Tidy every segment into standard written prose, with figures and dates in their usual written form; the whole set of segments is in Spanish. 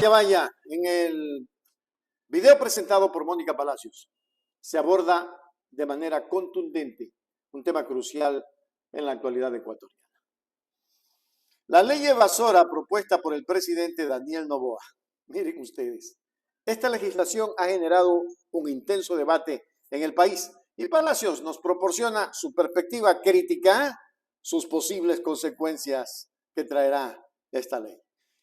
Ya vaya, en el video presentado por Mónica Palacios se aborda de manera contundente un tema crucial en la actualidad ecuatoriana. La ley evasora propuesta por el presidente Daniel Noboa. Miren ustedes, esta legislación ha generado un intenso debate en el país y Palacios nos proporciona su perspectiva crítica, sus posibles consecuencias que traerá esta ley.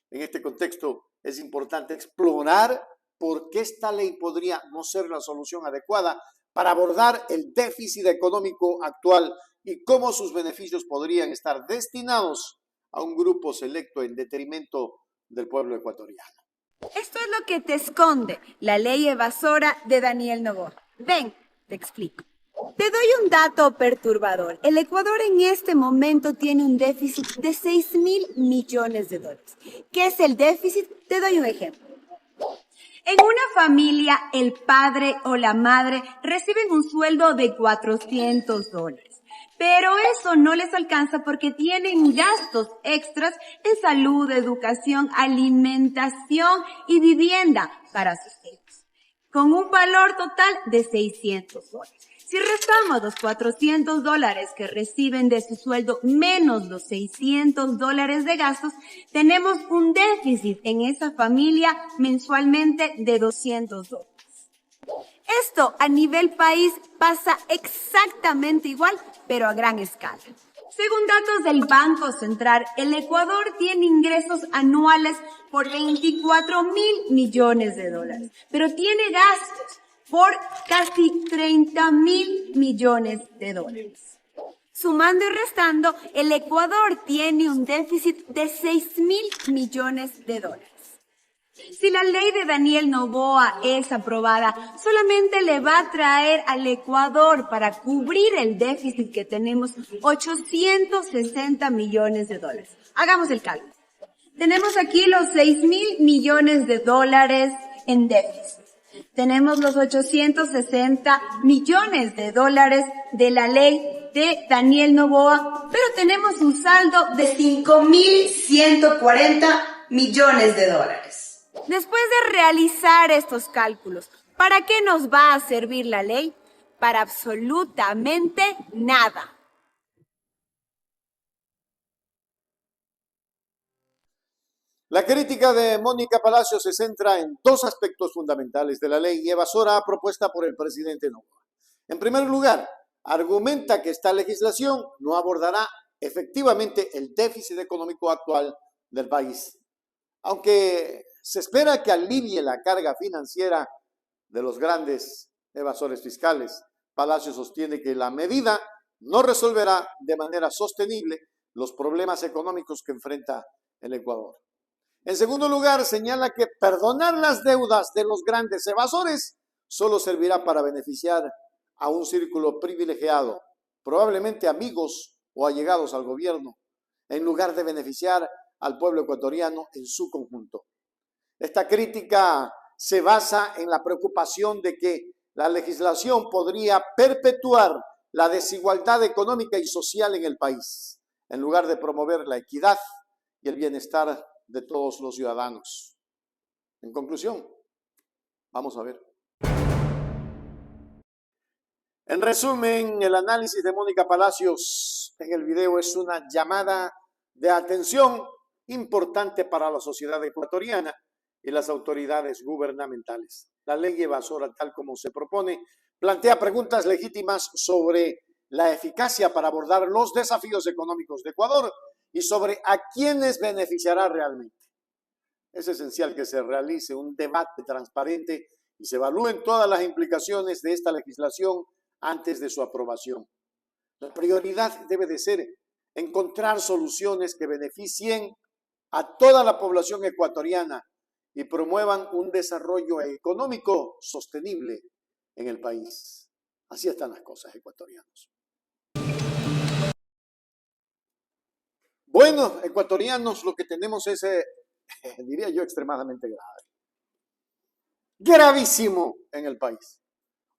En este contexto es importante explorar por qué esta ley podría no ser la solución adecuada para abordar el déficit económico actual y cómo sus beneficios podrían estar destinados a un grupo selecto en detrimento del pueblo ecuatoriano. Esto es lo que te esconde la ley evasora de Daniel Noboa. Ven, te explico. Te doy un dato perturbador. El Ecuador en este momento tiene un déficit de 6.000 millones de dólares. ¿Qué es el déficit? Te doy un ejemplo. En una familia, el padre o la madre reciben un sueldo de $400. Pero eso no les alcanza porque tienen gastos extras en salud, educación, alimentación y vivienda para sus hijos, con un valor total de $600. Si restamos los $400 que reciben de su sueldo menos los $600 de gastos, tenemos un déficit en esa familia mensualmente de $200. Esto a nivel país pasa exactamente igual, pero a gran escala. Según datos del Banco Central, el Ecuador tiene ingresos anuales por 24.000 millones de dólares, pero tiene gastos por casi 30.000 millones de dólares. Sumando y restando, el Ecuador tiene un déficit de 6.000 millones de dólares. Si la ley de Daniel Noboa es aprobada, solamente le va a traer al Ecuador para cubrir el déficit que tenemos 860 millones de dólares. Hagamos el cálculo. Tenemos aquí los 6.000 millones de dólares en déficit. Tenemos los 860 millones de dólares de la ley de Daniel Noboa, pero tenemos un saldo de 5.140 millones de dólares. Después de realizar estos cálculos, ¿para qué nos va a servir la ley? Para absolutamente nada. La crítica de Mónica Palacios se centra en dos aspectos fundamentales de la ley evasora propuesta por el presidente Noboa. En primer lugar, argumenta que esta legislación no abordará efectivamente el déficit económico actual del país, aunque se espera que alivie la carga financiera de los grandes evasores fiscales. Palacios sostiene que la medida no resolverá de manera sostenible los problemas económicos que enfrenta el Ecuador. En segundo lugar, señala que perdonar las deudas de los grandes evasores solo servirá para beneficiar a un círculo privilegiado, probablemente amigos o allegados al gobierno, en lugar de beneficiar al pueblo ecuatoriano en su conjunto. Esta crítica se basa en la preocupación de que la legislación podría perpetuar la desigualdad económica y social en el país, en lugar de promover la equidad y el bienestar de todos los ciudadanos. En conclusión, vamos a ver. En resumen, el análisis de Mónica Palacios en el video es una llamada de atención importante para la sociedad ecuatoriana y las autoridades gubernamentales. La ley evasora, tal como se propone, plantea preguntas legítimas sobre la eficacia para abordar los desafíos económicos de Ecuador y sobre a quiénes beneficiará realmente. Es esencial que se realice un debate transparente y se evalúen todas las implicaciones de esta legislación antes de su aprobación. La prioridad debe de ser encontrar soluciones que beneficien a toda la población ecuatoriana y promuevan un desarrollo económico sostenible en el país. Así están las cosas, ecuatorianos. Bueno, ecuatorianos, lo que tenemos es, diría yo, extremadamente grave. Gravísimo en el país.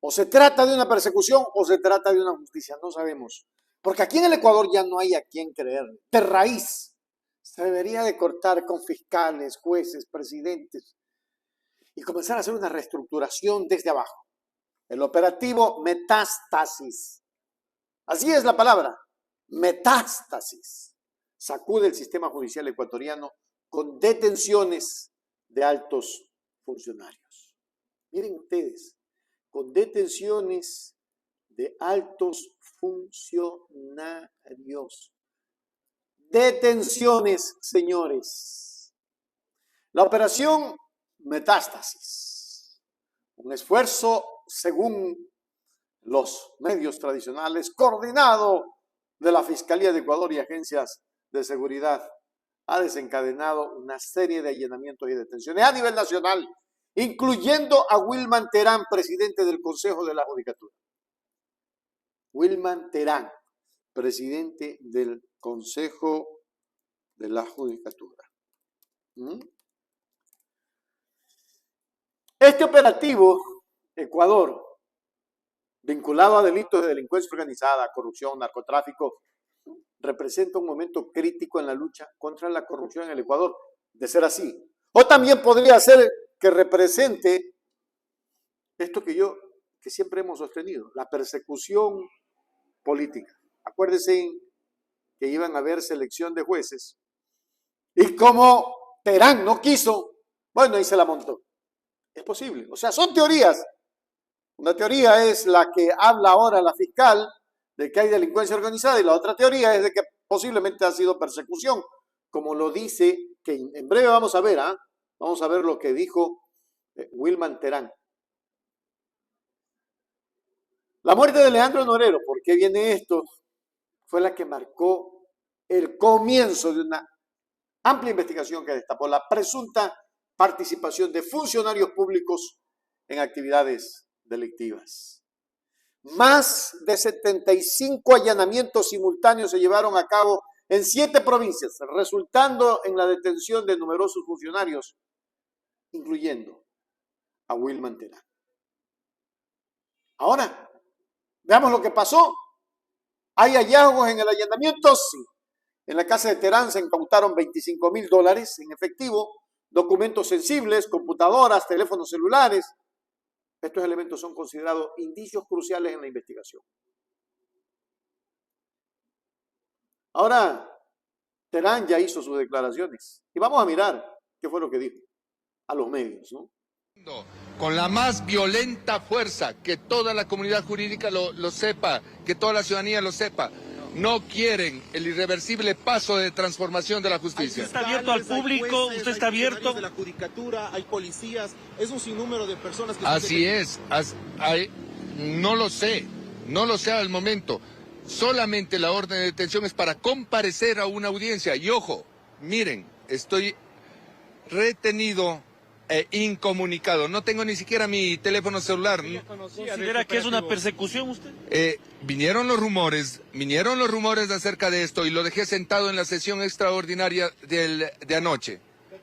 O se trata de una persecución o se trata de una justicia, no sabemos. Porque aquí en el Ecuador ya no hay a quién creer. De raíz Se debería de cortar con fiscales, jueces, presidentes y comenzar a hacer una reestructuración desde abajo. El operativo Metástasis. Así es la palabra, metástasis. Sacude el sistema judicial ecuatoriano con detenciones de altos funcionarios. Miren ustedes, con detenciones de altos funcionarios. Detenciones, señores. La operación Metástasis. Un esfuerzo, según los medios tradicionales, coordinado de la Fiscalía de Ecuador y agencias de seguridad, ha desencadenado una serie de allanamientos y detenciones a nivel nacional, incluyendo a Wilman Terán, presidente del Consejo de la Judicatura. Wilman Terán, presidente del Consejo de la Judicatura. Este operativo, Ecuador, vinculado a delitos de delincuencia organizada, corrupción, narcotráfico, representa un momento crítico en la lucha contra la corrupción en el Ecuador, de ser así. O también podría ser que represente esto que siempre hemos sostenido, la persecución política. Acuérdense que iban a haber selección de jueces y como Terán no quiso, bueno, ahí se la montó. Es posible, o sea, son teorías. Una teoría es la que habla ahora la fiscal de que hay delincuencia organizada y la otra teoría es de que posiblemente ha sido persecución, como lo dice, que en breve vamos a ver, vamos a ver lo que dijo Wilman Terán. La muerte de Leandro Norero, ¿por qué viene esto? Fue la que marcó el comienzo de una amplia investigación que destapó la presunta participación de funcionarios públicos en actividades delictivas. Más de 75 allanamientos simultáneos se llevaron a cabo en 7 provincias, resultando en la detención de numerosos funcionarios, incluyendo a Wilman Terán. Ahora, veamos lo que pasó. ¿Hay hallazgos en el allanamiento? Sí. En la casa de Terán se incautaron $25,000 en efectivo, documentos sensibles, computadoras, teléfonos celulares. Estos elementos son considerados indicios cruciales en la investigación. Ahora, Terán ya hizo sus declaraciones y vamos a mirar qué fue lo que dijo a los medios, ¿no? Con la más violenta fuerza, que toda la comunidad jurídica lo sepa, que toda la ciudadanía lo sepa. No quieren el irreversible paso de transformación de la justicia. ¿Usted está abierto al público? ¿Usted está abierto? De la judicatura, hay policías, es un sinnúmero de personas que... Así es, no lo sé al momento. Solamente la orden de detención es para comparecer a una audiencia. Y ojo, miren, estoy retenido e incomunicado. No tengo ni siquiera mi teléfono celular. ¿Considera que es una persecución usted? Vinieron los rumores acerca de esto y lo dejé sentado en la sesión extraordinaria de anoche.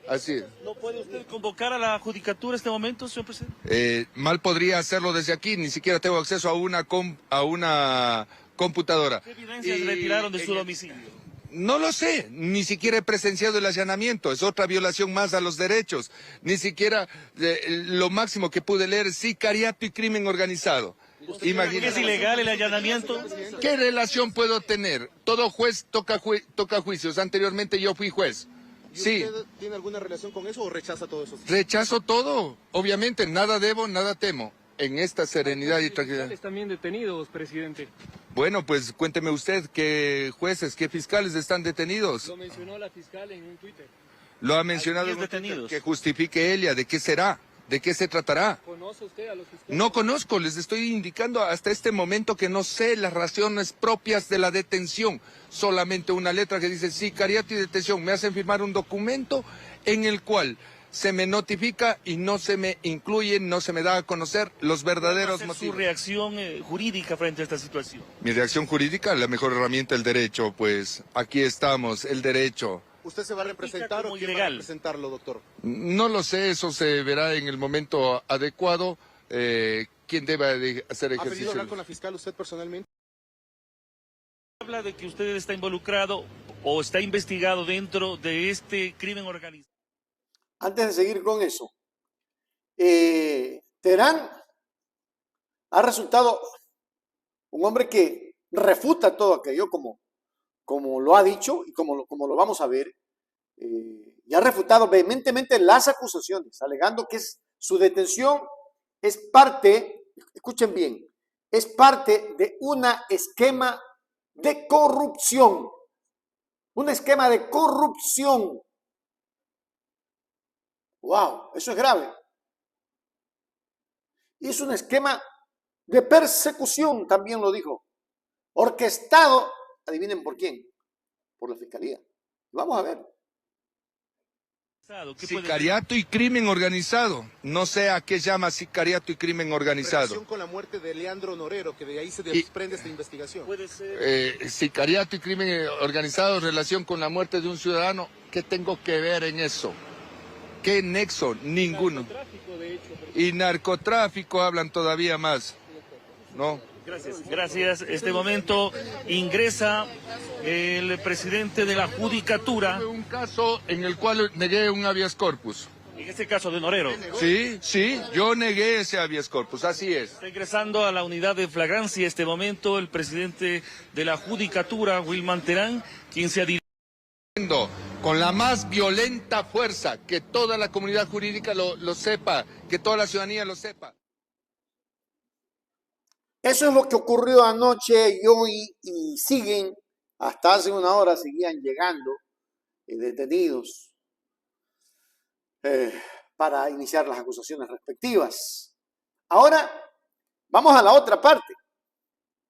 Así es. ¿No puede usted convocar a la judicatura en este momento, señor presidente? Mal podría hacerlo desde aquí, ni siquiera tengo acceso a una computadora. ¿Qué evidencias retiraron de su domicilio? No lo sé, ni siquiera he presenciado el allanamiento, es otra violación más a los derechos. Ni siquiera lo máximo que pude leer es sicariato y crimen organizado. Imagínate. ¿Es ilegal el allanamiento? ¿Qué relación puedo tener? Todo juez toca juicios, anteriormente yo fui juez. Sí. ¿Usted tiene alguna relación con eso o rechaza todo eso? Rechazo todo, obviamente, nada debo, nada temo. En esta serenidad y tranquilidad. También detenidos, presidente. Bueno, pues cuénteme usted qué jueces, qué fiscales están detenidos. Lo mencionó la fiscal en un Twitter. Lo ha mencionado en un Twitter. Que justifique ella, ¿de qué será? ¿De qué se tratará? ¿Conoce usted a los fiscales? No conozco, les estoy indicando hasta este momento que no sé las razones propias de la detención. Solamente una letra que dice sicariato y detención. Me hacen firmar un documento en el cual se me notifica y no se me incluye, no se me da a conocer los verdaderos motivos. ¿Su reacción jurídica frente a esta situación? Mi reacción jurídica, la mejor herramienta, el derecho, pues aquí estamos, el derecho. ¿Usted se va a representar o quién va a representarlo, doctor? No lo sé, eso se verá en el momento adecuado, quién debe hacer ejercicio. ¿Ha venido a hablar con la fiscal usted personalmente? Habla de que usted está involucrado o está investigado dentro de este crimen organizado. Antes de seguir con eso, Terán ha resultado un hombre que refuta todo aquello, como lo ha dicho y como lo vamos a ver, y ha refutado vehementemente las acusaciones, alegando que su detención es parte, escuchen bien, es parte de un esquema de corrupción. Un esquema de corrupción. ¡Wow! Eso es grave. Y es un esquema de persecución, también lo dijo. Orquestado, adivinen por quién, por la Fiscalía. Vamos a ver. Sicariato y crimen organizado. No sé a qué llama sicariato y crimen organizado. Relación con la muerte de Leandro Norero, que de ahí se desprende esta investigación. Puede ser. Sicariato y crimen organizado en relación con la muerte de un ciudadano. ¿Qué tengo que ver en eso? ¿Qué nexo? Ninguno. Narcotráfico, de hecho. Y narcotráfico hablan todavía más, ¿no? Gracias. Este momento ingresa el presidente de la Judicatura. Tuve un caso en el cual negué un habeas corpus. En este caso de Norero. Sí, yo negué ese habeas corpus, así es. Está ingresando a la unidad de flagrancia este momento el presidente de la Judicatura, Wilman Terán, quien se ha dirigido con la más violenta fuerza, que toda la comunidad jurídica lo sepa, que toda la ciudadanía lo sepa. Eso es lo que ocurrió anoche y hoy, y siguen, hasta hace una hora seguían llegando detenidos para iniciar las acusaciones respectivas. Ahora, vamos a la otra parte,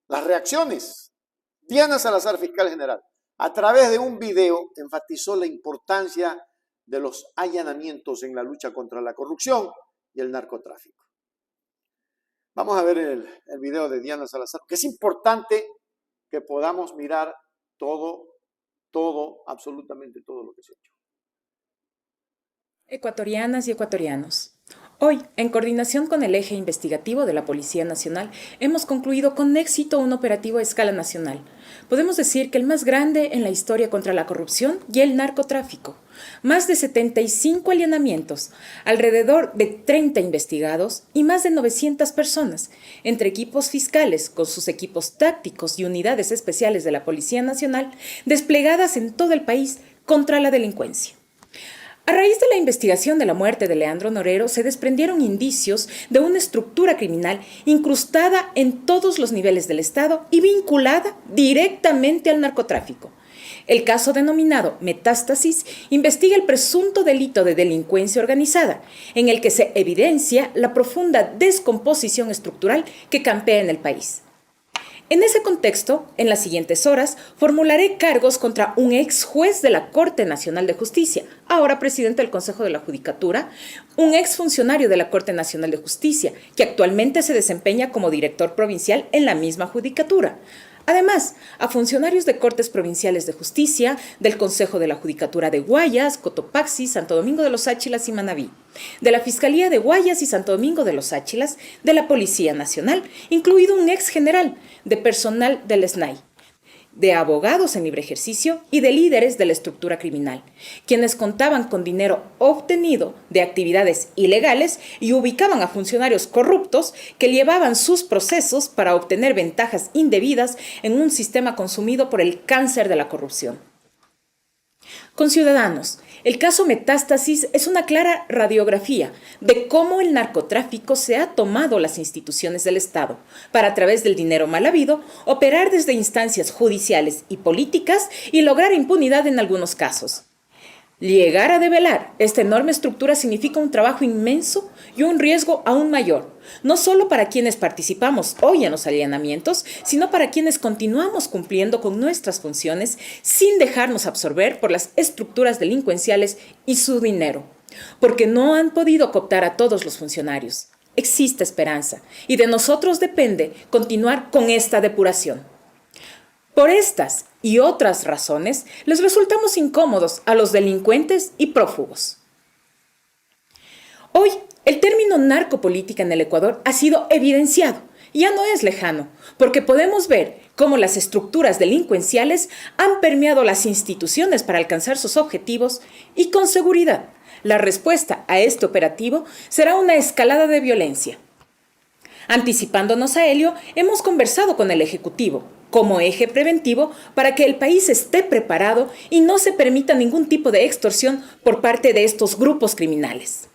las reacciones. Diana Salazar, fiscal general, a través de un video enfatizó la importancia de los allanamientos en la lucha contra la corrupción y el narcotráfico. Vamos a ver el video de Diana Salazar, que es importante que podamos mirar absolutamente todo lo que se ha hecho. Ecuatorianas y ecuatorianos, hoy, en coordinación con el eje investigativo de la Policía Nacional, hemos concluido con éxito un operativo a escala nacional. Podemos decir que el más grande en la historia contra la corrupción y el narcotráfico. Más de 75 allanamientos, alrededor de 30 investigados y más de 900 personas, entre equipos fiscales con sus equipos tácticos y unidades especiales de la Policía Nacional, desplegadas en todo el país contra la delincuencia. A raíz de la investigación de la muerte de Leandro Norero, se desprendieron indicios de una estructura criminal incrustada en todos los niveles del Estado y vinculada directamente al narcotráfico. El caso denominado Metástasis investiga el presunto delito de delincuencia organizada, en el que se evidencia la profunda descomposición estructural que campea en el país. En ese contexto, en las siguientes horas, formularé cargos contra un ex juez de la Corte Nacional de Justicia, ahora presidente del Consejo de la Judicatura, un ex funcionario de la Corte Nacional de Justicia, que actualmente se desempeña como director provincial en la misma Judicatura. Además, a funcionarios de Cortes Provinciales de Justicia, del Consejo de la Judicatura de Guayas, Cotopaxi, Santo Domingo de los Áchilas y Manabí, de la Fiscalía de Guayas y Santo Domingo de los Áchilas, de la Policía Nacional, incluido un ex general, de personal del SNAI, de abogados en libre ejercicio y de líderes de la estructura criminal, quienes contaban con dinero obtenido de actividades ilegales y ubicaban a funcionarios corruptos que llevaban sus procesos para obtener ventajas indebidas en un sistema consumido por el cáncer de la corrupción. Conciudadanos, el caso Metástasis es una clara radiografía de cómo el narcotráfico se ha tomado las instituciones del Estado para, a través del dinero mal habido, operar desde instancias judiciales y políticas y lograr impunidad en algunos casos. Llegar a develar esta enorme estructura significa un trabajo inmenso y un riesgo aún mayor, no solo para quienes participamos hoy en los allanamientos, sino para quienes continuamos cumpliendo con nuestras funciones sin dejarnos absorber por las estructuras delincuenciales y su dinero, porque no han podido cooptar a todos los funcionarios. Existe esperanza y de nosotros depende continuar con esta depuración. Por estas y otras razones, les resultamos incómodos a los delincuentes y prófugos. Hoy, el término narcopolítica en el Ecuador ha sido evidenciado ya no es lejano, porque podemos ver cómo las estructuras delincuenciales han permeado las instituciones para alcanzar sus objetivos y con seguridad la respuesta a este operativo será una escalada de violencia. Anticipándonos a ello, hemos conversado con el Ejecutivo como eje preventivo para que el país esté preparado y no se permita ningún tipo de extorsión por parte de estos grupos criminales.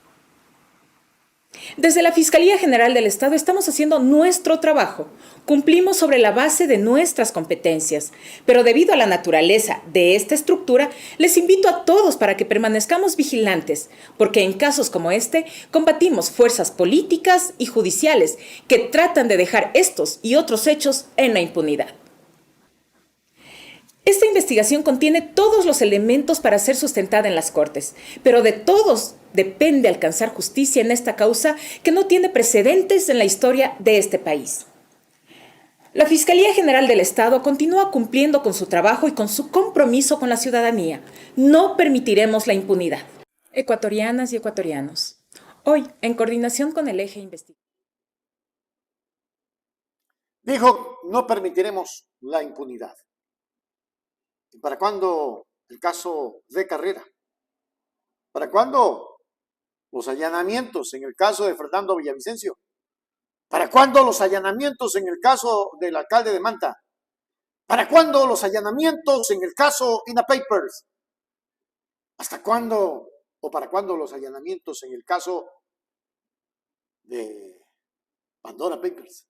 Desde la Fiscalía General del Estado estamos haciendo nuestro trabajo. Cumplimos sobre la base de nuestras competencias, pero debido a la naturaleza de esta estructura, les invito a todos para que permanezcamos vigilantes, porque en casos como este combatimos fuerzas políticas y judiciales que tratan de dejar estos y otros hechos en la impunidad. Esta investigación contiene todos los elementos para ser sustentada en las Cortes, pero de todos depende alcanzar justicia en esta causa que no tiene precedentes en la historia de este país. La Fiscalía General del Estado continúa cumpliendo con su trabajo y con su compromiso con la ciudadanía. No permitiremos la impunidad. Ecuatorianas y ecuatorianos, hoy, en coordinación con el eje investigativo. Dijo, no permitiremos la impunidad. ¿Y para cuándo el caso de Carrera? ¿Para cuándo los allanamientos en el caso de Fernando Villavicencio? ¿Para cuándo los allanamientos en el caso del alcalde de Manta? ¿Para cuándo los allanamientos en el caso INA Papers? ¿Hasta cuándo o para cuándo los allanamientos en el caso de Pandora Papers?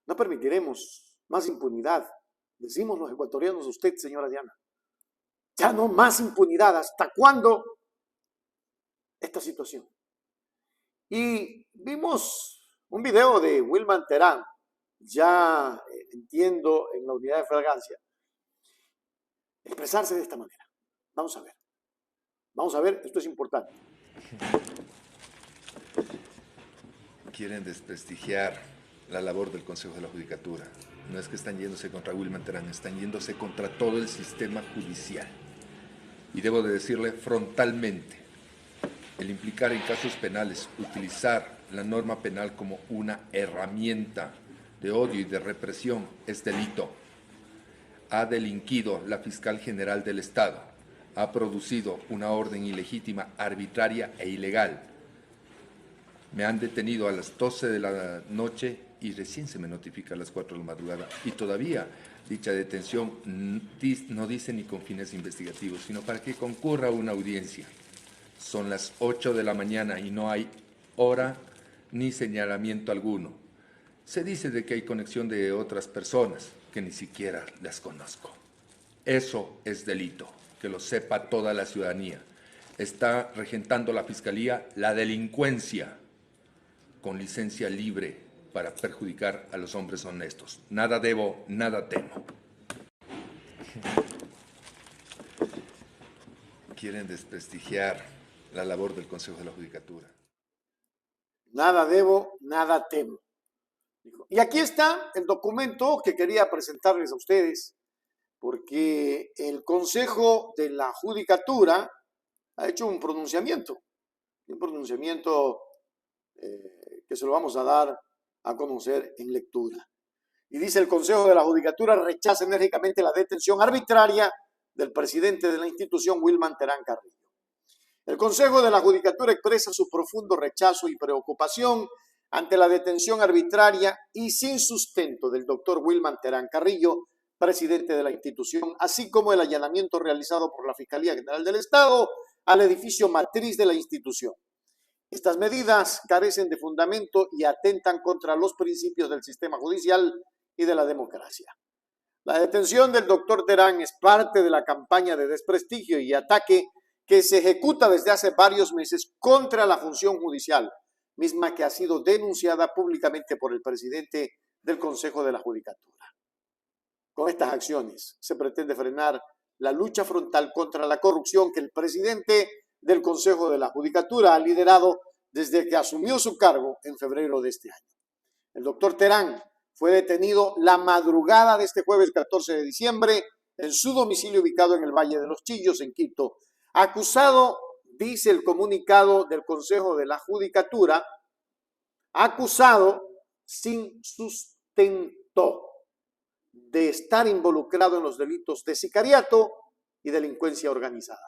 No permitiremos más impunidad. Decimos los ecuatorianos a usted, señora Diana. Ya no más impunidad. ¿Hasta cuándo esta situación? Y vimos un video de Wilman Terán, ya entiendo, en la unidad de flagrancia, expresarse de esta manera. Vamos a ver. Vamos a ver, esto es importante. Quieren desprestigiar la labor del Consejo de la Judicatura. No es que están yéndose contra Wilman Terán, están yéndose contra todo el sistema judicial. Y debo de decirle frontalmente, el implicar en casos penales, utilizar la norma penal como una herramienta de odio y de represión es delito. Ha delinquido la Fiscal General del Estado, ha producido una orden ilegítima, arbitraria e ilegal. Me han detenido a las 12 de la noche y recién se me notifica a las 4 de la madrugada. Y todavía dicha detención no dice ni con fines investigativos, sino para que concurra una audiencia. Son las 8 de la mañana y no hay hora ni señalamiento alguno. Se dice de que hay conexión de otras personas que ni siquiera las conozco. Eso es delito, que lo sepa toda la ciudadanía. Está regentando la Fiscalía la delincuencia con licencia libre para perjudicar a los hombres honestos. Nada debo, nada temo. Quieren desprestigiar la labor del Consejo de la Judicatura. Nada debo, nada temo. Y aquí está el documento que quería presentarles a ustedes, porque el Consejo de la Judicatura ha hecho un pronunciamiento que se lo vamos a dar a conocer en lectura. Y dice: el Consejo de la Judicatura rechaza enérgicamente la detención arbitraria del presidente de la institución, Wilman Terán Carrillo. El Consejo de la Judicatura expresa su profundo rechazo y preocupación ante la detención arbitraria y sin sustento del doctor Wilman Terán Carrillo, presidente de la institución, así como el allanamiento realizado por la Fiscalía General del Estado al edificio matriz de la institución. Estas medidas carecen de fundamento y atentan contra los principios del sistema judicial y de la democracia. La detención del doctor Terán es parte de la campaña de desprestigio y ataque que se ejecuta desde hace varios meses contra la función judicial, misma que ha sido denunciada públicamente por el presidente del Consejo de la Judicatura. Con estas acciones se pretende frenar la lucha frontal contra la corrupción que el presidente del Consejo de la Judicatura ha liderado desde que asumió su cargo en febrero de este año. El doctor Terán fue detenido la madrugada de este jueves 14 de diciembre en su domicilio ubicado en el Valle de los Chillos, en Quito, acusado, dice el comunicado del Consejo de la Judicatura, acusado sin sustento de estar involucrado en los delitos de sicariato y delincuencia organizada.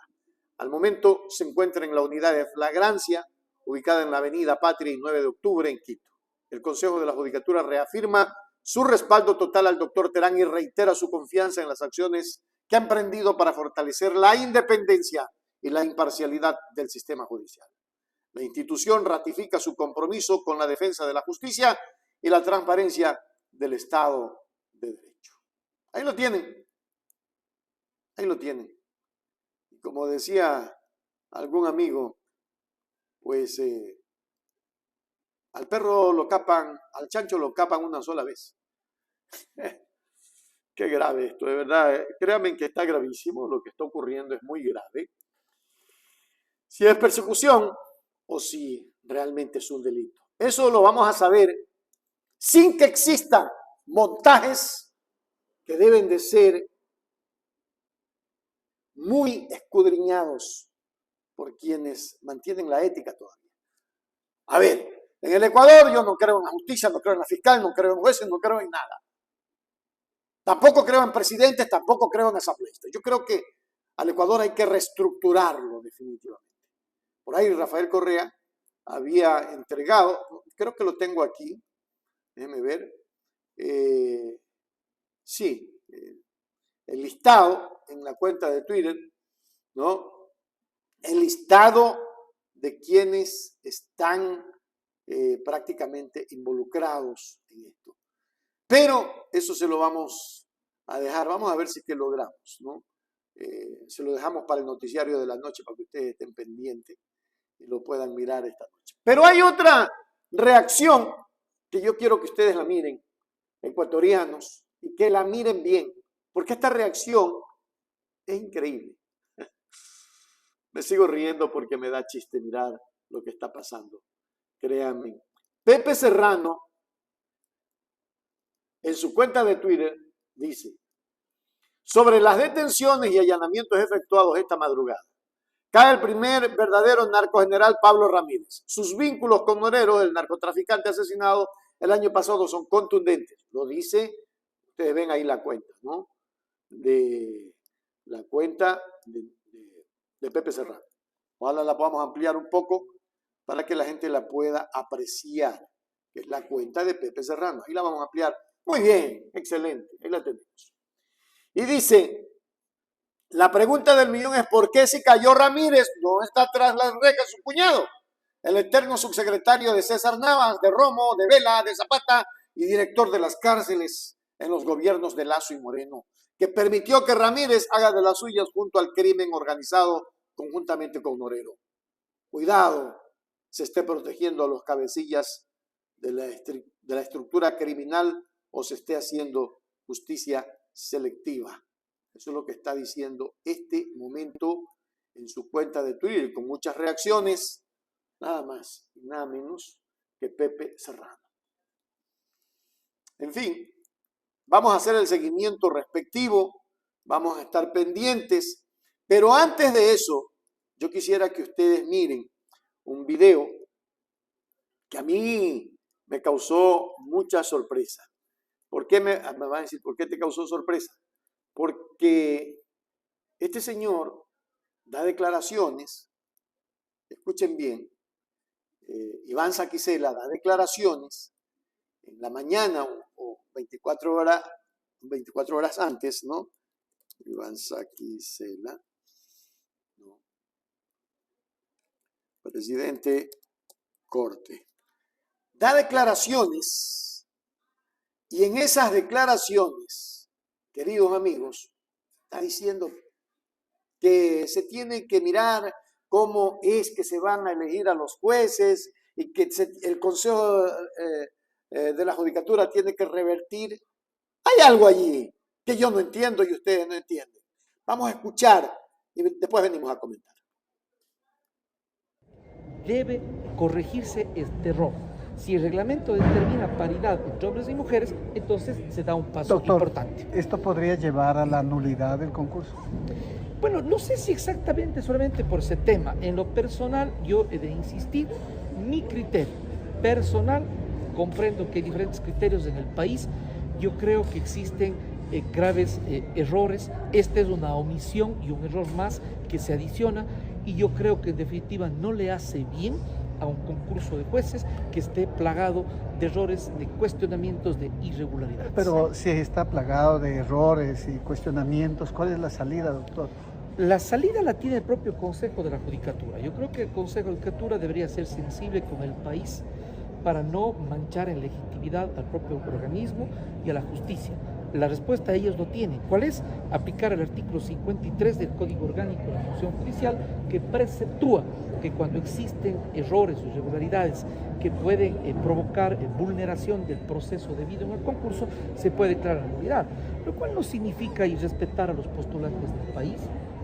Al momento se encuentra en la unidad de flagrancia, ubicada en la avenida Patria y 9 de octubre en Quito. El Consejo de la Judicatura reafirma su respaldo total al doctor Terán y reitera su confianza en las acciones que ha emprendido para fortalecer la independencia y la imparcialidad del sistema judicial. La institución ratifica su compromiso con la defensa de la justicia y la transparencia del Estado de Derecho. Ahí lo tienen. Ahí lo tienen. Y como decía algún amigo, pues al perro lo capan, al chancho lo capan una sola vez. Qué grave esto, de verdad. Créanme que está gravísimo, lo que está ocurriendo es muy grave. Si es persecución o si realmente es un delito. Eso lo vamos a saber sin que existan montajes que deben de ser muy escudriñados por quienes mantienen la ética todavía. A ver, en el Ecuador yo no creo en la justicia, no creo en la fiscal, no creo en jueces, no creo en nada. Tampoco creo en presidentes, tampoco creo en asambleístas. Yo creo que al Ecuador hay que reestructurarlo definitivamente. Por ahí Rafael Correa había entregado, creo que lo tengo aquí, déjenme ver, sí, el listado en la cuenta de Twitter, ¿no? El listado de quienes están prácticamente involucrados en esto. Pero eso se lo vamos a dejar, vamos a ver si que logramos, ¿no? Se lo dejamos para el noticiario de la noche para que ustedes estén pendientes y lo puedan mirar esta noche. Pero hay otra reacción que yo quiero que ustedes la miren, ecuatorianos, y que la miren bien, porque esta reacción es increíble. Me sigo riendo porque me da chiste mirar lo que está pasando. Créanme. Pepe Serrano, en su cuenta de Twitter, dice: sobre las detenciones y allanamientos efectuados esta madrugada, cae el primer verdadero narcogeneral Pablo Ramírez. Sus vínculos con Norero, el narcotraficante asesinado el año pasado, son contundentes. Lo dice, ustedes ven ahí la cuenta, ¿no? De la cuenta de Pepe Serrano. Ojalá la podamos ampliar un poco para que la gente la pueda apreciar, que es la cuenta de Pepe Serrano. Ahí la vamos a ampliar. Muy bien, excelente, ahí la tenemos. Y dice, la pregunta del millón es: ¿por qué si cayó Ramírez no está tras las rejas su cuñado, el eterno subsecretario de César Navas, de Romo, de Vela, de Zapata y director de las cárceles en los gobiernos de Lazo y Moreno, que permitió que Ramírez haga de las suyas junto al crimen organizado conjuntamente con Norero? Cuidado, se esté protegiendo a los cabecillas de la estructura criminal o se esté haciendo justicia selectiva. Eso es lo que está diciendo este momento en su cuenta de Twitter, con muchas reacciones, nada más y nada menos que Pepe Serrano. En fin, vamos a hacer el seguimiento respectivo, vamos a estar pendientes, pero antes de eso, yo quisiera que ustedes miren un video que a mí me causó mucha sorpresa. ¿Por qué me van a decir, por qué te causó sorpresa? Porque este señor da declaraciones, escuchen bien, Iván Saquicela da declaraciones en la mañana o 24 horas antes, ¿no? Iván Saquicela, ¿no? Presidente Corte, da declaraciones y en esas declaraciones, queridos amigos, está diciendo que se tiene que mirar cómo es que se van a elegir a los jueces y que el Consejo de la Judicatura tiene que revertir. Hay algo allí que yo no entiendo y ustedes no entienden. Vamos a escuchar y después venimos a comentar. Debe corregirse este error. Si el reglamento determina paridad entre hombres y mujeres, entonces se da un paso importante. ¿Esto podría llevar a la nulidad del concurso? Bueno, no sé si exactamente solamente por ese tema. En lo personal, yo he de insistir, mi criterio personal comprendo que hay diferentes criterios en el país. Yo creo que existen graves errores. Esta es una omisión y un error más que se adiciona, y yo creo que en definitiva no le hace bien a un concurso de jueces que esté plagado de errores, de cuestionamientos, de irregularidades. Pero si está plagado de errores y cuestionamientos, ¿cuál es la salida, doctor? La salida la tiene el propio Consejo de la Judicatura. Yo creo que el Consejo de la Judicatura debería ser sensible con el país para no manchar en legitimidad al propio organismo y a la justicia. La respuesta ellos lo tienen. ¿Cuál es? Aplicar el artículo 53 del Código Orgánico de la Función Judicial, que preceptúa que cuando existen errores o irregularidades que pueden provocar vulneración del proceso debido en el concurso, se puede declarar nulidad, lo cual no significa irrespetar a los postulantes del país.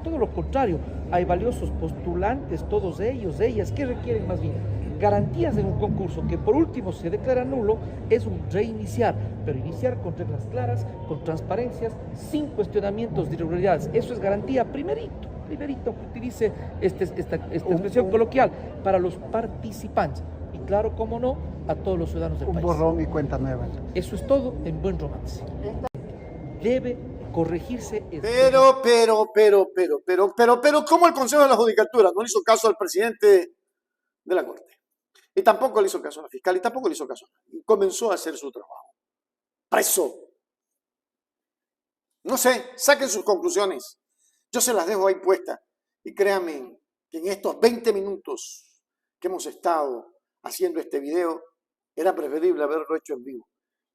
Todo lo contrario, hay valiosos postulantes, todos ellos, ellas, que requieren más bien garantías en un concurso que por último se declara nulo. Es un reiniciar, pero iniciar con reglas claras, con transparencias, sin cuestionamientos de irregularidades. Eso es garantía primerito, utilice esta expresión coloquial para los participantes. Y claro, cómo no, a todos los ciudadanos del país. Un borrón y cuenta nueva. Eso es todo en buen romance. Debe corregirse. Pero, ¿cómo el Consejo de la Judicatura no le hizo caso al presidente de la Corte? Y tampoco le hizo caso a la fiscal, y tampoco le hizo caso a nadie. Y comenzó a hacer su trabajo. Preso. No sé, saquen sus conclusiones. Yo se las dejo ahí puestas. Y créanme que en estos 20 minutos que hemos estado haciendo este video, era preferible haberlo hecho en vivo,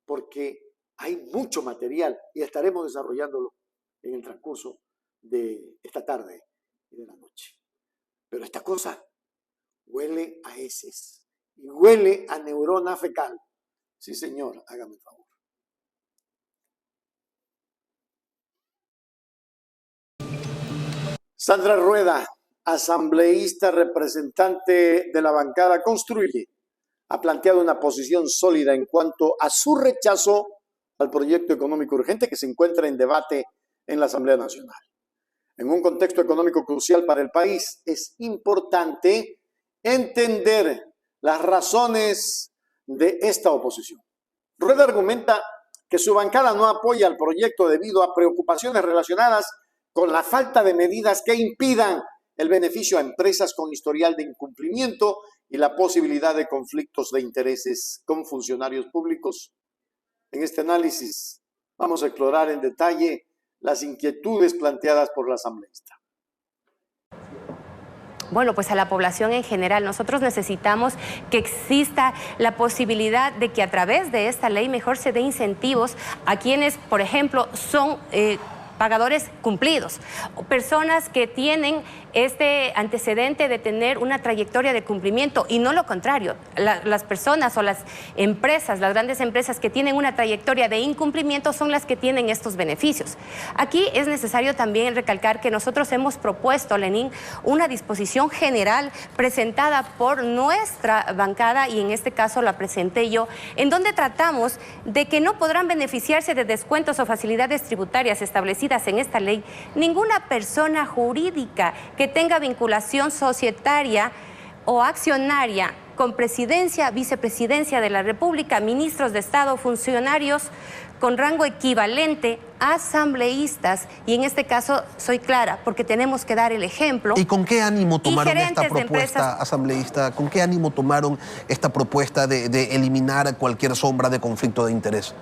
porque hay mucho material y estaremos desarrollándolo en el transcurso de esta tarde y de la noche. Pero esta cosa huele a heces y huele a neurona fecal. Sí, señor, hágame el favor. Sandra Rueda, asambleísta representante de la bancada Construye, ha planteado una posición sólida en cuanto a su rechazo al proyecto económico urgente que se encuentra en debate en la Asamblea Nacional. En un contexto económico crucial para el país, es importante entender las razones de esta oposición. Rueda argumenta que su bancada no apoya el proyecto debido a preocupaciones relacionadas con la falta de medidas que impidan el beneficio a empresas con historial de incumplimiento y la posibilidad de conflictos de intereses con funcionarios públicos. En este análisis vamos a explorar en detalle las inquietudes planteadas por la asambleísta. Bueno, pues a la población en general, nosotros necesitamos que exista la posibilidad de que a través de esta ley mejor se dé incentivos a quienes, por ejemplo, son pagadores cumplidos, personas que tienen este antecedente de tener una trayectoria de cumplimiento y no lo contrario, las personas o las empresas, las grandes empresas que tienen una trayectoria de incumplimiento son las que tienen estos beneficios. Aquí es necesario también recalcar que nosotros hemos propuesto, Lenín, una disposición general presentada por nuestra bancada y en este caso la presenté yo, en donde tratamos de que no podrán beneficiarse de descuentos o facilidades tributarias establecidas en esta ley ninguna persona jurídica que tenga vinculación societaria o accionaria con presidencia, vicepresidencia de la República, ministros de Estado, funcionarios con rango equivalente, asambleístas, y en este caso soy clara, porque tenemos que dar el ejemplo. ¿Y con qué ánimo tomaron esta propuesta, asambleísta? ¿Con qué ánimo tomaron esta propuesta de eliminar cualquier sombra de conflicto de interés?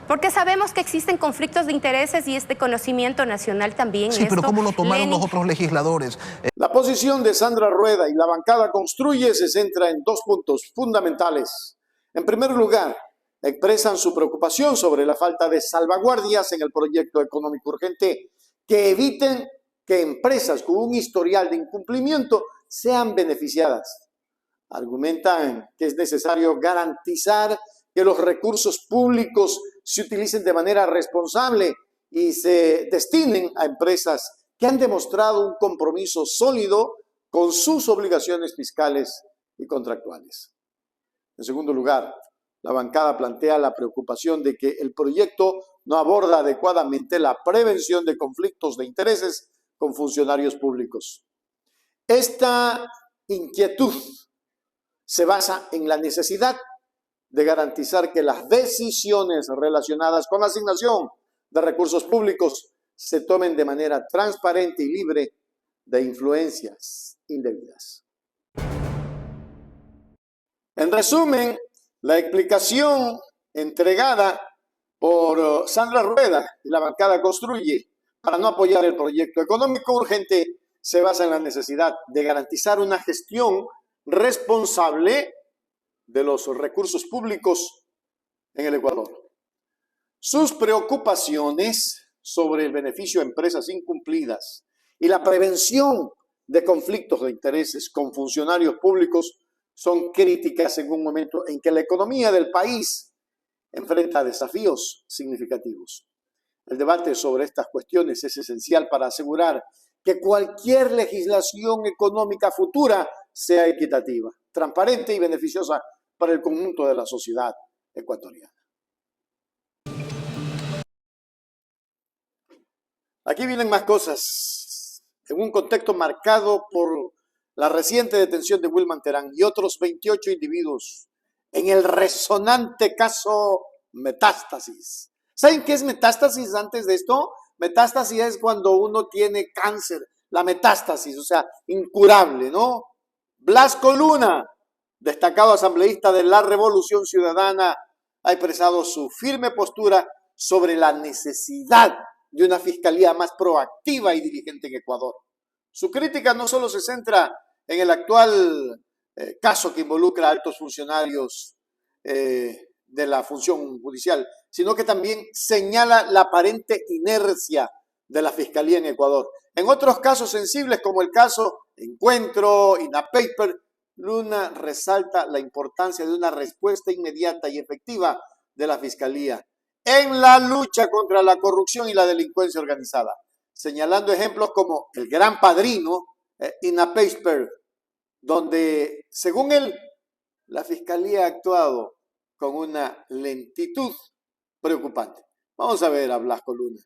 Porque sabemos que existen conflictos de intereses y este conocimiento nacional también. Sí, pero ¿cómo lo tomaron los otros legisladores? La posición de Sandra Rueda y la bancada Construye se centra en dos puntos fundamentales. En primer lugar, expresan su preocupación sobre la falta de salvaguardias en el proyecto económico urgente que eviten que empresas con un historial de incumplimiento sean beneficiadas. Argumentan que es necesario garantizar que los recursos públicos se utilicen de manera responsable y se destinen a empresas que han demostrado un compromiso sólido con sus obligaciones fiscales y contractuales. En segundo lugar, la bancada plantea la preocupación de que el proyecto no aborda adecuadamente la prevención de conflictos de intereses con funcionarios públicos. Esta inquietud se basa en la necesidad de garantizar que las decisiones relacionadas con la asignación de recursos públicos se tomen de manera transparente y libre de influencias indebidas. En resumen, la explicación entregada por Sandra Rueda y la bancada Construye para no apoyar el proyecto económico urgente se basa en la necesidad de garantizar una gestión responsable de los recursos públicos en el Ecuador. Sus preocupaciones sobre el beneficio a empresas incumplidas y la prevención de conflictos de intereses con funcionarios públicos son críticas en un momento en que la economía del país enfrenta desafíos significativos. El debate sobre estas cuestiones es esencial para asegurar que cualquier legislación económica futura sea equitativa, transparente y beneficiosa para el conjunto de la sociedad ecuatoriana. Aquí vienen más cosas. En un contexto marcado por la reciente detención de Wilman Terán y otros 28 individuos en el resonante caso Metástasis. ¿Saben qué es metástasis antes de esto? Metástasis es cuando uno tiene cáncer, la metástasis, o sea, incurable, ¿no? Blasco Luna, destacado asambleísta de la Revolución Ciudadana, ha expresado su firme postura sobre la necesidad de una fiscalía más proactiva y diligente en Ecuador. Su crítica no solo se centra en el actual caso que involucra a altos funcionarios de la función judicial, sino que también señala la aparente inercia de la Fiscalía en Ecuador. En otros casos sensibles, como el caso Encuentro, INAPAPER, Luna resalta la importancia de una respuesta inmediata y efectiva de la Fiscalía en la lucha contra la corrupción y la delincuencia organizada, señalando ejemplos como el Gran Padrino, INAPAPER, donde, según él, la Fiscalía ha actuado con una lentitud preocupante. Vamos a ver a Blasco Luna.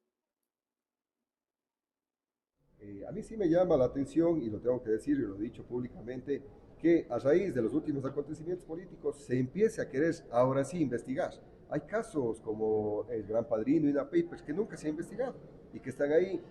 A mí sí me llama la atención, y lo tengo que decir y lo he dicho públicamente, que a raíz de los últimos acontecimientos políticos se empiece a querer ahora sí investigar. Hay casos como el Gran Padrino y INAPAPER que nunca se ha investigado y que están ahí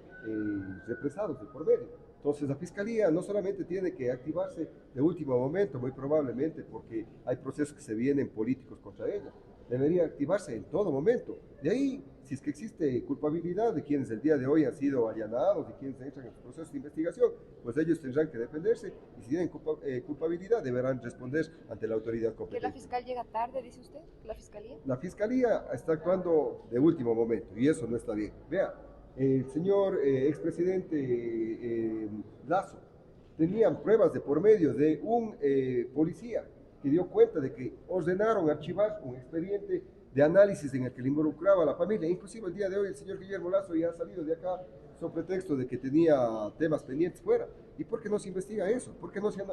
represados de por medio. Entonces la Fiscalía no solamente tiene que activarse de último momento, muy probablemente porque hay procesos que se vienen políticos contra ella, debería activarse en todo momento. De ahí, si es que existe culpabilidad de quienes el día de hoy han sido allanados, de quienes entran en procesos de investigación, pues ellos tendrán que defenderse y si tienen culpabilidad deberán responder ante la autoridad competente. ¿Que la fiscal llega tarde, dice usted? ¿La Fiscalía? La Fiscalía está actuando de último momento y eso no está bien. Vea, el señor expresidente Lazo tenían pruebas de por medio de un policía que dio cuenta de que ordenaron archivar un expediente de análisis en el que le involucraba a la familia. Inclusive el día de hoy el señor Guillermo Lazo ya ha salido de acá sobre pretexto de que tenía temas pendientes fuera. ¿Y por qué no se investiga eso? ¿Por qué no se han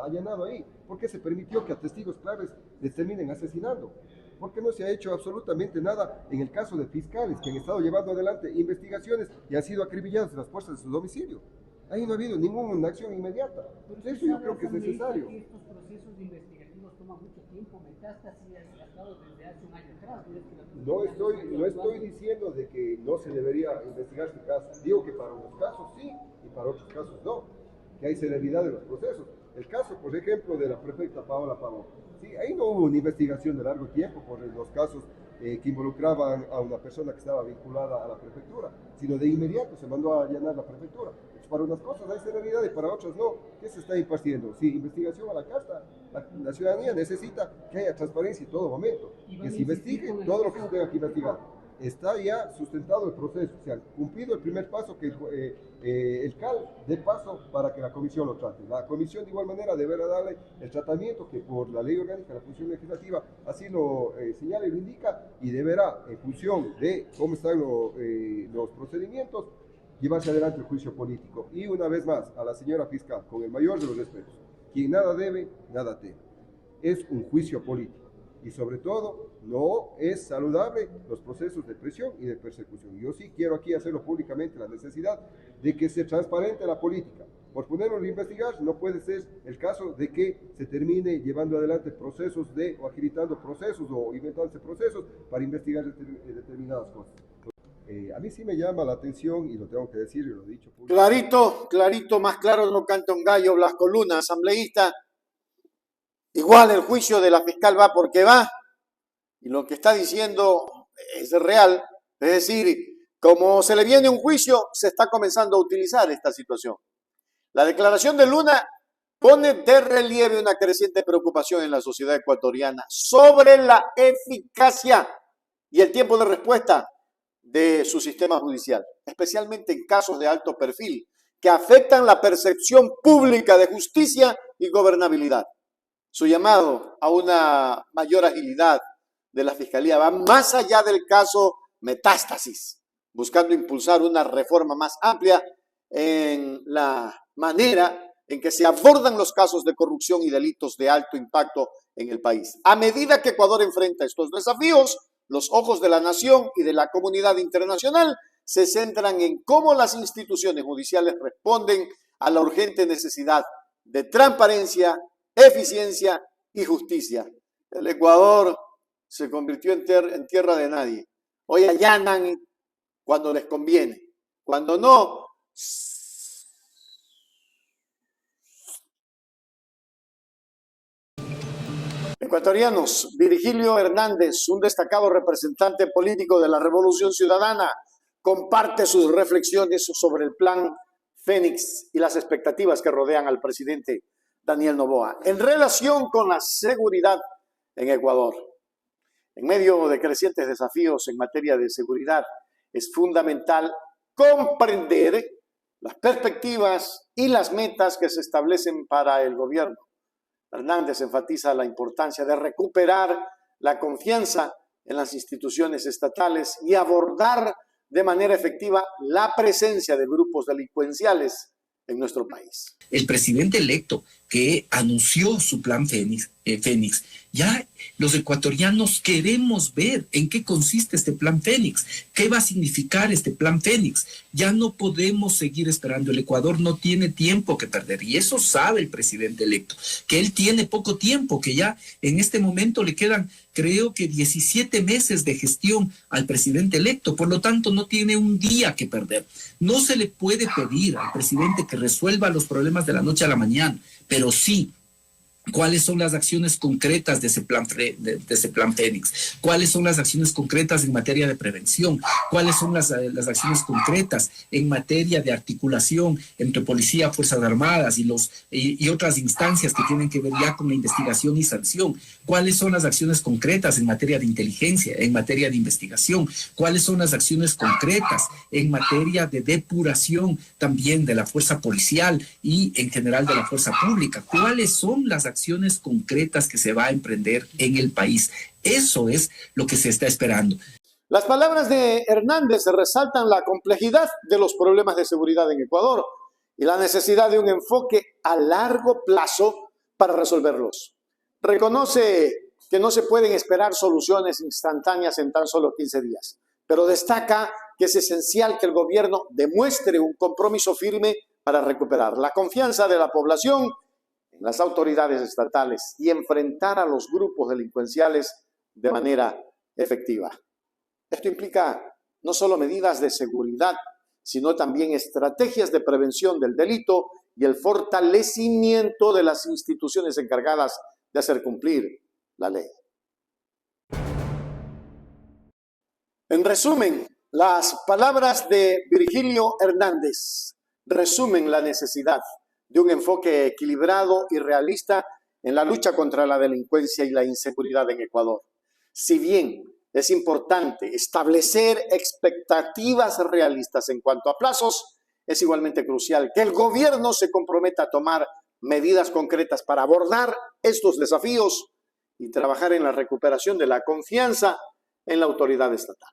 allanado ahí? ¿Por qué se permitió que a testigos claves les terminen asesinando? ¿Por qué no se ha hecho absolutamente nada en el caso de fiscales que han estado llevando adelante investigaciones y han sido acribillados en las puertas de su domicilio? Ahí no ha habido ninguna acción inmediata. Eso yo creo que es necesario. Estos procesos investigativos toman mucho tiempo. Metástasis ha estado desde hace un año atrás. No estoy diciendo de que no se debería investigar este caso. Digo que para unos casos sí y para otros casos no. Que hay celeridad en los procesos. El caso, por ejemplo, de la prefecta Paola Pavón. Sí, ahí no hubo una investigación de largo tiempo por los casos que involucraban a una persona que estaba vinculada a la prefectura, sino de inmediato se mandó a allanar la prefectura. Para unas cosas hay celeridad y para otras no. ¿Qué se está impartiendo? Sí, investigación a la carta. La ciudadanía necesita que haya transparencia en todo momento. Que se investigue todo lo que se tenga que investigar. Está ya sustentado el proceso. Se ha cumplido el primer paso que el CAL dé paso para que la comisión lo trate. La comisión de igual manera deberá darle el tratamiento que por la ley orgánica de la función legislativa así lo señala y lo indica y deberá, en función de cómo están los procedimientos, llevarse adelante el juicio político. Y una vez más, a la señora fiscal, con el mayor de los respetos, quien nada debe, nada teme. Es un juicio político. Y sobre todo, no es saludable los procesos de presión y de persecución. Yo sí quiero aquí hacerlo públicamente, la necesidad de que se transparente la política, Por ponernos a investigar, no puede ser el caso de que se termine llevando adelante procesos o agilitando procesos o inventándose procesos para investigar determinadas cosas. A mí sí me llama la atención, y lo tengo que decir, y lo he dicho públicamente. Clarito, clarito, más claro no canta un gallo, Blas Coluna, asambleísta. Igual el juicio de la fiscal va porque va, y lo que está diciendo es real, es decir, como se le viene un juicio, se está comenzando a utilizar esta situación. La declaración de Luna pone de relieve una creciente preocupación en la sociedad ecuatoriana sobre la eficacia y el tiempo de respuesta de su sistema judicial, especialmente en casos de alto perfil que afectan la percepción pública de justicia y gobernabilidad. Su llamado a una mayor agilidad de la Fiscalía va más allá del caso Metástasis, buscando impulsar una reforma más amplia en la manera en que se abordan los casos de corrupción y delitos de alto impacto en el país. A medida que Ecuador enfrenta estos desafíos, los ojos de la nación y de la comunidad internacional se centran en cómo las instituciones judiciales responden a la urgente necesidad de transparencia, eficiencia y justicia. El Ecuador se convirtió en tierra de nadie. Hoy allanan cuando les conviene. Cuando no, ecuatorianos, Virgilio Hernández, un destacado representante político de la Revolución Ciudadana, comparte sus reflexiones sobre el Plan Fénix y las expectativas que rodean al presidente Daniel Noboa en relación con la seguridad en Ecuador. En medio de crecientes desafíos en materia de seguridad, es fundamental comprender las perspectivas y las metas que se establecen para el gobierno. Hernández enfatiza la importancia de recuperar la confianza en las instituciones estatales y abordar de manera efectiva la presencia de grupos delincuenciales en nuestro país. El presidente electo que anunció su plan Fénix, ya los ecuatorianos queremos ver en qué consiste este plan Fénix, qué va a significar este plan Fénix. Ya no podemos seguir esperando, el Ecuador no tiene tiempo que perder y eso sabe el presidente electo, que él tiene poco tiempo, que ya en este momento le quedan creo que 17 meses de gestión al presidente electo, por lo tanto no tiene un día que perder. No se le puede pedir al presidente que resuelva los problemas de la noche a la mañana, pero sí, ¿cuáles son las acciones concretas de ese plan Fénix? ¿Cuáles son las acciones concretas en materia de prevención? ¿Cuáles son las acciones concretas en materia de articulación entre policía, Fuerzas Armadas y otras instancias que tienen que ver ya con la investigación y sanción? ¿Cuáles son las acciones concretas en materia de inteligencia, en materia de investigación? ¿Cuáles son las acciones concretas en materia de depuración también de la fuerza policial y en general de la fuerza pública? ¿Cuáles son las acciones concretas que se va a emprender en el país? Eso es lo que se está esperando. Las palabras de Hernández resaltan la complejidad de los problemas de seguridad en Ecuador y la necesidad de un enfoque a largo plazo para resolverlos. Reconoce que no se pueden esperar soluciones instantáneas en tan solo 15 días, pero destaca que es esencial que el gobierno demuestre un compromiso firme para recuperar la confianza de la población en las autoridades estatales y enfrentar a los grupos delincuenciales de manera efectiva. Esto implica no solo medidas de seguridad, sino también estrategias de prevención del delito y el fortalecimiento de las instituciones encargadas de hacer cumplir la ley. En resumen, las palabras de Virgilio Hernández resumen la necesidad de un enfoque equilibrado y realista en la lucha contra la delincuencia y la inseguridad en Ecuador. Si bien es importante establecer expectativas realistas en cuanto a plazos, es igualmente crucial que el gobierno se comprometa a tomar medidas concretas para abordar estos desafíos y trabajar en la recuperación de la confianza en la autoridad estatal.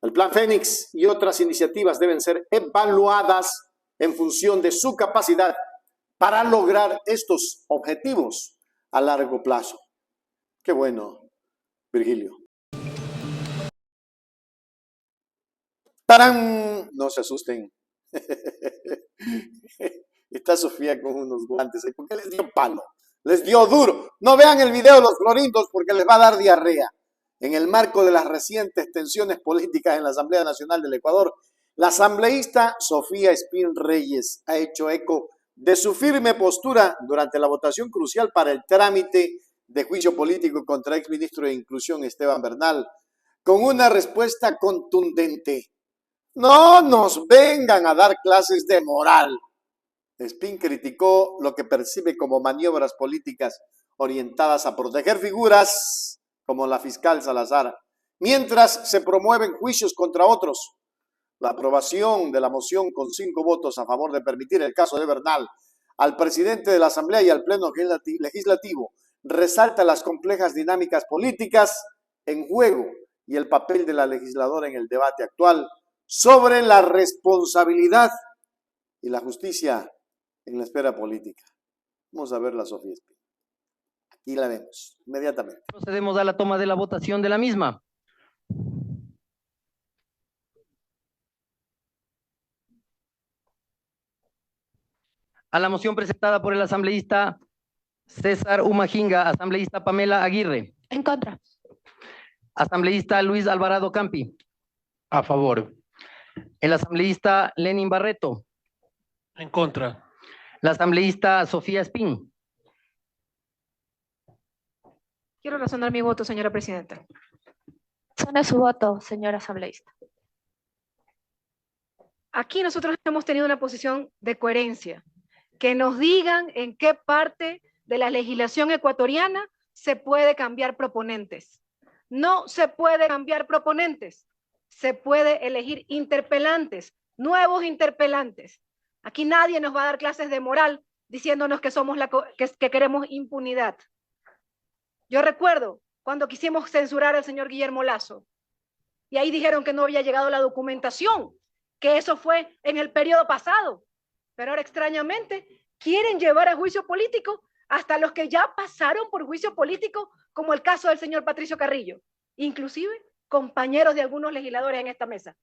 El Plan Fénix y otras iniciativas deben ser evaluadas en función de su capacidad para lograr estos objetivos a largo plazo. Qué bueno, Virgilio. ¡Tarán! No se asusten. Está Sofía con unos guantes. ¿Por qué les dio palo? Les dio duro. No vean el video de los florindos porque les va a dar diarrea. En el marco de las recientes tensiones políticas en la Asamblea Nacional del Ecuador, la asambleísta Sofía Espín Reyes ha hecho eco de su firme postura durante la votación crucial para el trámite de juicio político contra el exministro de Inclusión Esteban Bernal, con una respuesta contundente. No nos vengan a dar clases de moral. Espín criticó lo que percibe como maniobras políticas orientadas a proteger figuras como la fiscal Salazar, mientras se promueven juicios contra otros. La aprobación de la moción con 5 votos a favor de permitir el caso de Bernal al presidente de la Asamblea y al Pleno Legislativo resalta las complejas dinámicas políticas en juego y el papel de la legisladora en el debate actual sobre la responsabilidad y la justicia en la esfera política. Vamos a ver la Sofía Espín. Aquí la vemos inmediatamente. Procedemos a la toma de la votación de la misma. A la moción presentada por el asambleísta César Umajinga, asambleísta Pamela Aguirre. En contra. Asambleísta Luis Alvarado Campi. A favor. El asambleísta Lenin Barreto. En contra. La asambleísta Sofía Espín. Quiero razonar mi voto, señora presidenta. Razone su voto, señora asambleísta. Aquí nosotros hemos tenido una posición de coherencia. Que nos digan en qué parte de la legislación ecuatoriana se puede cambiar proponentes. No se puede cambiar proponentes. Se puede elegir interpelantes, nuevos interpelantes. Aquí nadie nos va a dar clases de moral diciéndonos que somos que queremos impunidad. Yo recuerdo cuando quisimos censurar al señor Guillermo Lasso y ahí dijeron que no había llegado la documentación, que eso fue en el periodo pasado. Pero ahora extrañamente quieren llevar a juicio político hasta los que ya pasaron por juicio político, como el caso del señor Patricio Carrillo, inclusive compañeros de algunos legisladores en esta mesa.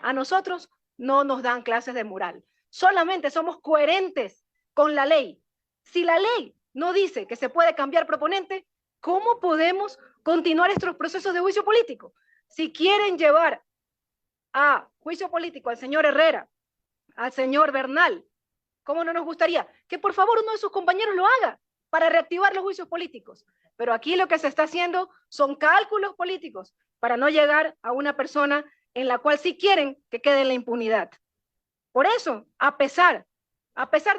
A nosotros no nos dan clases de moral, solamente somos coherentes con la ley. Si la ley no dice que se puede cambiar proponente, ¿cómo podemos continuar estos procesos de juicio político? Si quieren llevar a juicio político al señor Herrera, al señor Bernal, ¿cómo no nos gustaría que por favor uno de sus compañeros lo haga para reactivar los juicios políticos? Pero aquí lo que se está haciendo son cálculos políticos para no llegar a una persona en la cual sí quieren que quede en la impunidad. Por eso, a pesar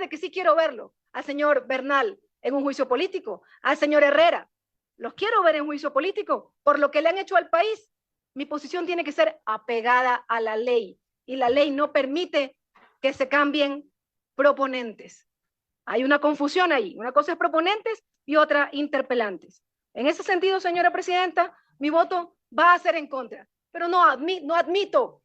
de que sí quiero verlo, al señor Bernal en un juicio político, al señor Herrera, los quiero ver en juicio político por lo que le han hecho al país, mi posición tiene que ser apegada a la ley y la ley no permite que se cambien proponentes. Hay una confusión ahí. Una cosa es proponentes y otra interpelantes. En ese sentido, señora presidenta, mi voto va a ser en contra. Pero no admito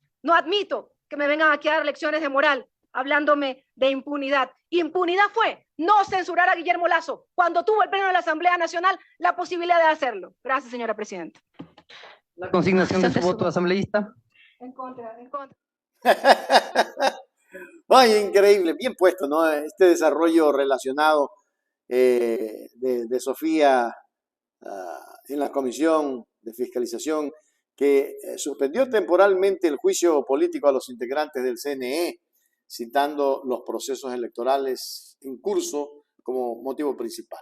que me vengan aquí a dar lecciones de moral hablándome de impunidad. Impunidad fue no censurar a Guillermo Lasso cuando tuvo el Pleno de la Asamblea Nacional la posibilidad de hacerlo. Gracias, señora presidenta. La consignación de su voto, asambleísta. En contra, en contra. Ay, increíble, bien puesto, ¿no? Este desarrollo relacionado de Sofía en la Comisión de Fiscalización que suspendió temporalmente el juicio político a los integrantes del CNE, citando los procesos electorales en curso como motivo principal.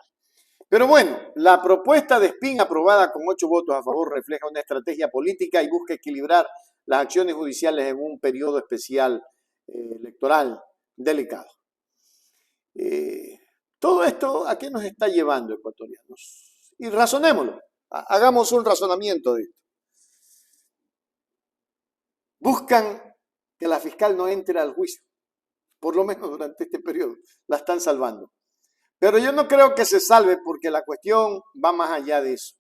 Pero bueno, la propuesta de Espín, aprobada con 8 votos a favor, refleja una estrategia política y busca equilibrar las acciones judiciales en un periodo especial electoral delicado. Todo esto, ¿a qué nos está llevando, ecuatorianos? Y razonémoslo, hagamos un razonamiento de esto. Buscan que la fiscal no entre al juicio, por lo menos durante este periodo, la están salvando. Pero yo no creo que se salve porque la cuestión va más allá de eso.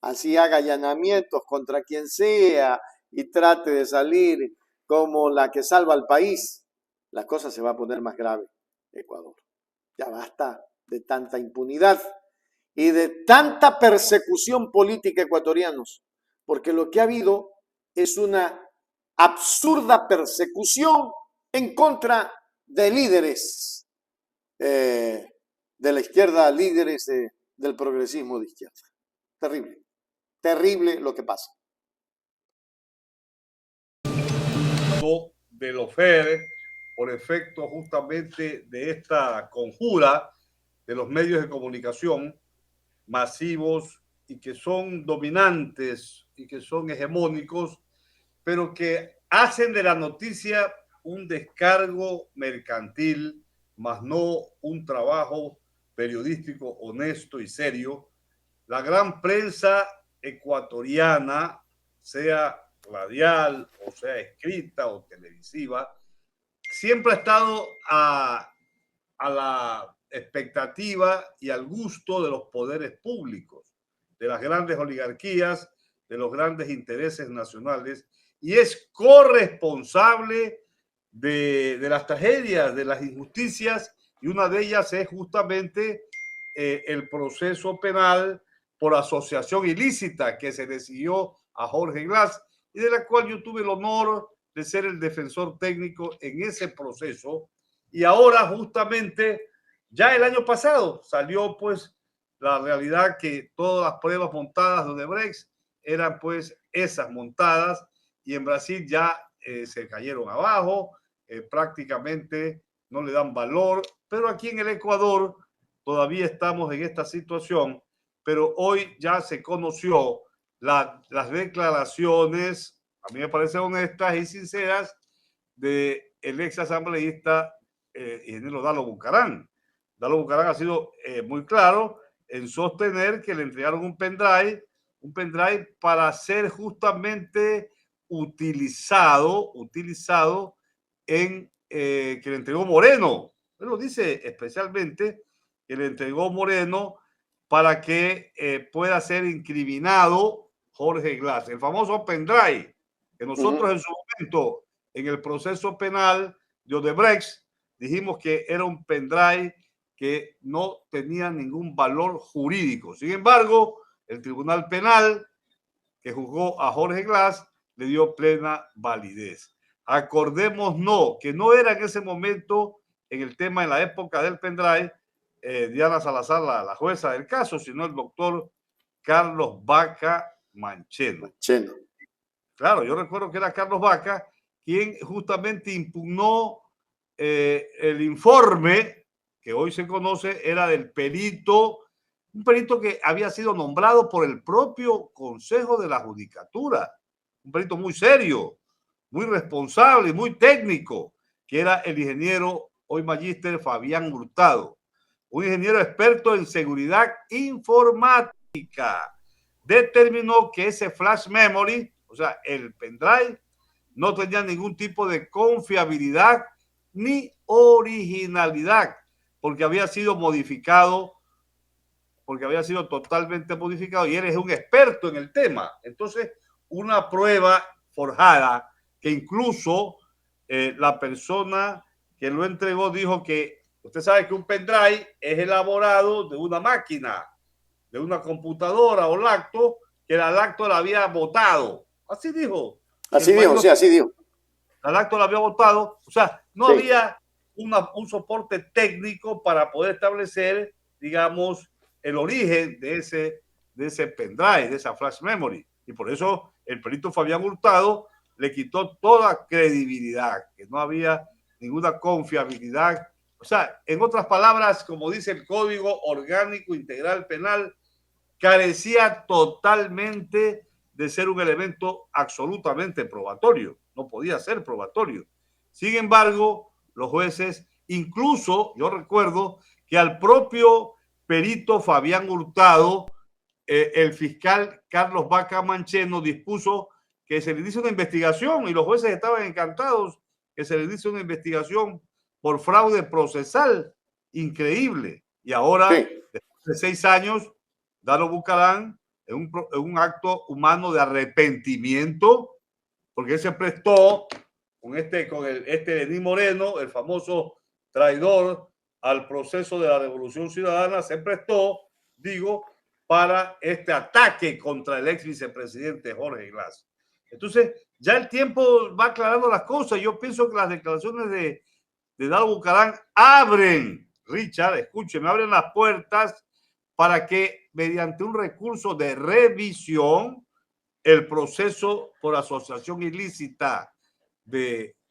Así haga allanamientos contra quien sea y trate de salir como la que salva al país, la cosa se va a poner más grave, Ecuador. Ya basta de tanta impunidad y de tanta persecución política, ecuatorianos, porque lo que ha habido es una absurda persecución en contra de líderes de la izquierda, líderes del progresismo de izquierda. Terrible, terrible lo que pasa. De los FED, por efecto justamente de esta conjura de los medios de comunicación masivos y que son dominantes y que son hegemónicos, pero que hacen de la noticia un descargo mercantil, más no un trabajo periodístico honesto y serio. La gran prensa ecuatoriana, sea radial o sea escrita o televisiva, siempre ha estado a la expectativa y al gusto de los poderes públicos, de las grandes oligarquías, de los grandes intereses nacionales, y es corresponsable de las tragedias, de las injusticias, y una de ellas es justamente el proceso penal por asociación ilícita que se le siguió a Jorge Glass, y de la cual yo tuve el honor de ser el defensor técnico en ese proceso. Y ahora justamente, ya el año pasado, salió pues la realidad que todas las pruebas montadas de Odebrecht eran pues esas montadas, y en Brasil ya se cayeron abajo, prácticamente no le dan valor, pero aquí en el Ecuador todavía estamos en esta situación, pero hoy ya se conoció las declaraciones, a mí me parecen honestas y sinceras, del ex asambleísta ingeniero Dalo Bucaram. Dalo Bucaram ha sido muy claro en sostener que le entregaron un pendrive para ser justamente utilizado en que le entregó Moreno. Él lo dice especialmente, que le entregó Moreno para que pueda ser incriminado Jorge Glass. El famoso pendrive que nosotros en su momento, en el proceso penal de Odebrecht, dijimos que era un pendrive que no tenía ningún valor jurídico. Sin embargo, el Tribunal Penal que juzgó a Jorge Glass le dio plena validez. Acordémonos que no era en ese momento, en el tema, en la época del pendrive, Diana Salazar, la jueza del caso, sino el doctor Carlos Vaca Mancheno. Claro, yo recuerdo que era Carlos Vaca quien justamente impugnó el informe que hoy se conoce, era del perito, un perito que había sido nombrado por el propio Consejo de la Judicatura, un perito muy serio, muy responsable y muy técnico, que era el ingeniero, hoy magíster, Fabián Hurtado, un ingeniero experto en seguridad informática. Determinó que ese flash memory, o sea, el pendrive, no tenía ningún tipo de confiabilidad ni originalidad, porque había sido modificado, porque había sido totalmente modificado, y él es un experto en el tema. Entonces, una prueba forjada que incluso la persona que lo entregó dijo que usted sabe que un pendrive es elaborado de una máquina, de una computadora o lacto, que la lacto la había botado. Así dijo. Así dijo, sí, así dijo. La lacto la había botado. O sea, no había un soporte técnico para poder establecer, digamos, el origen de ese pendrive, de esa flash memory. Y por eso el perito Fabián Hurtado le quitó toda credibilidad, que no había ninguna confiabilidad. O sea, en otras palabras, como dice el Código Orgánico Integral Penal, carecía totalmente de ser un elemento absolutamente probatorio. No podía ser probatorio. Sin embargo, los jueces, incluso yo recuerdo que al propio perito Fabián Hurtado, el fiscal Carlos Vaca Mancheno dispuso que se le inicie una investigación, y los jueces estaban encantados que se le inicie una investigación por fraude procesal. Increíble. Y ahora, después de 6 años, Dalo Bucaram, en un acto humano de arrepentimiento, porque él se prestó con Lenín Moreno, el famoso traidor al proceso de la Revolución Ciudadana, se prestó, digo, para este ataque contra el ex vicepresidente Jorge Glass. Entonces, ya el tiempo va aclarando las cosas. Yo pienso que las declaraciones de Dalo Bucaram abren Richard, escúcheme, abren las puertas para que mediante un recurso de revisión el proceso por asociación ilícita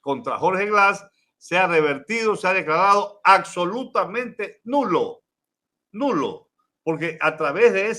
contra Jorge Glass sea revertido, sea declarado absolutamente nulo, porque a través de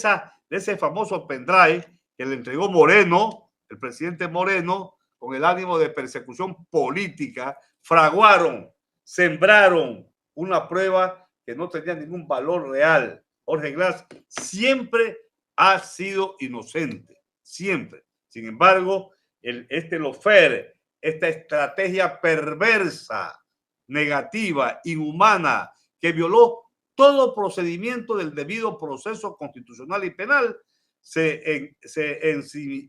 ese famoso pendrive que le entregó Moreno, el presidente Moreno, con el ánimo de persecución política, fraguaron, sembraron una prueba que no tenía ningún valor real. Jorge Glass siempre ha sido inocente, siempre. Sin embargo, lawfare, esta estrategia perversa, negativa, inhumana, que violó todo procedimiento del debido proceso constitucional y penal, se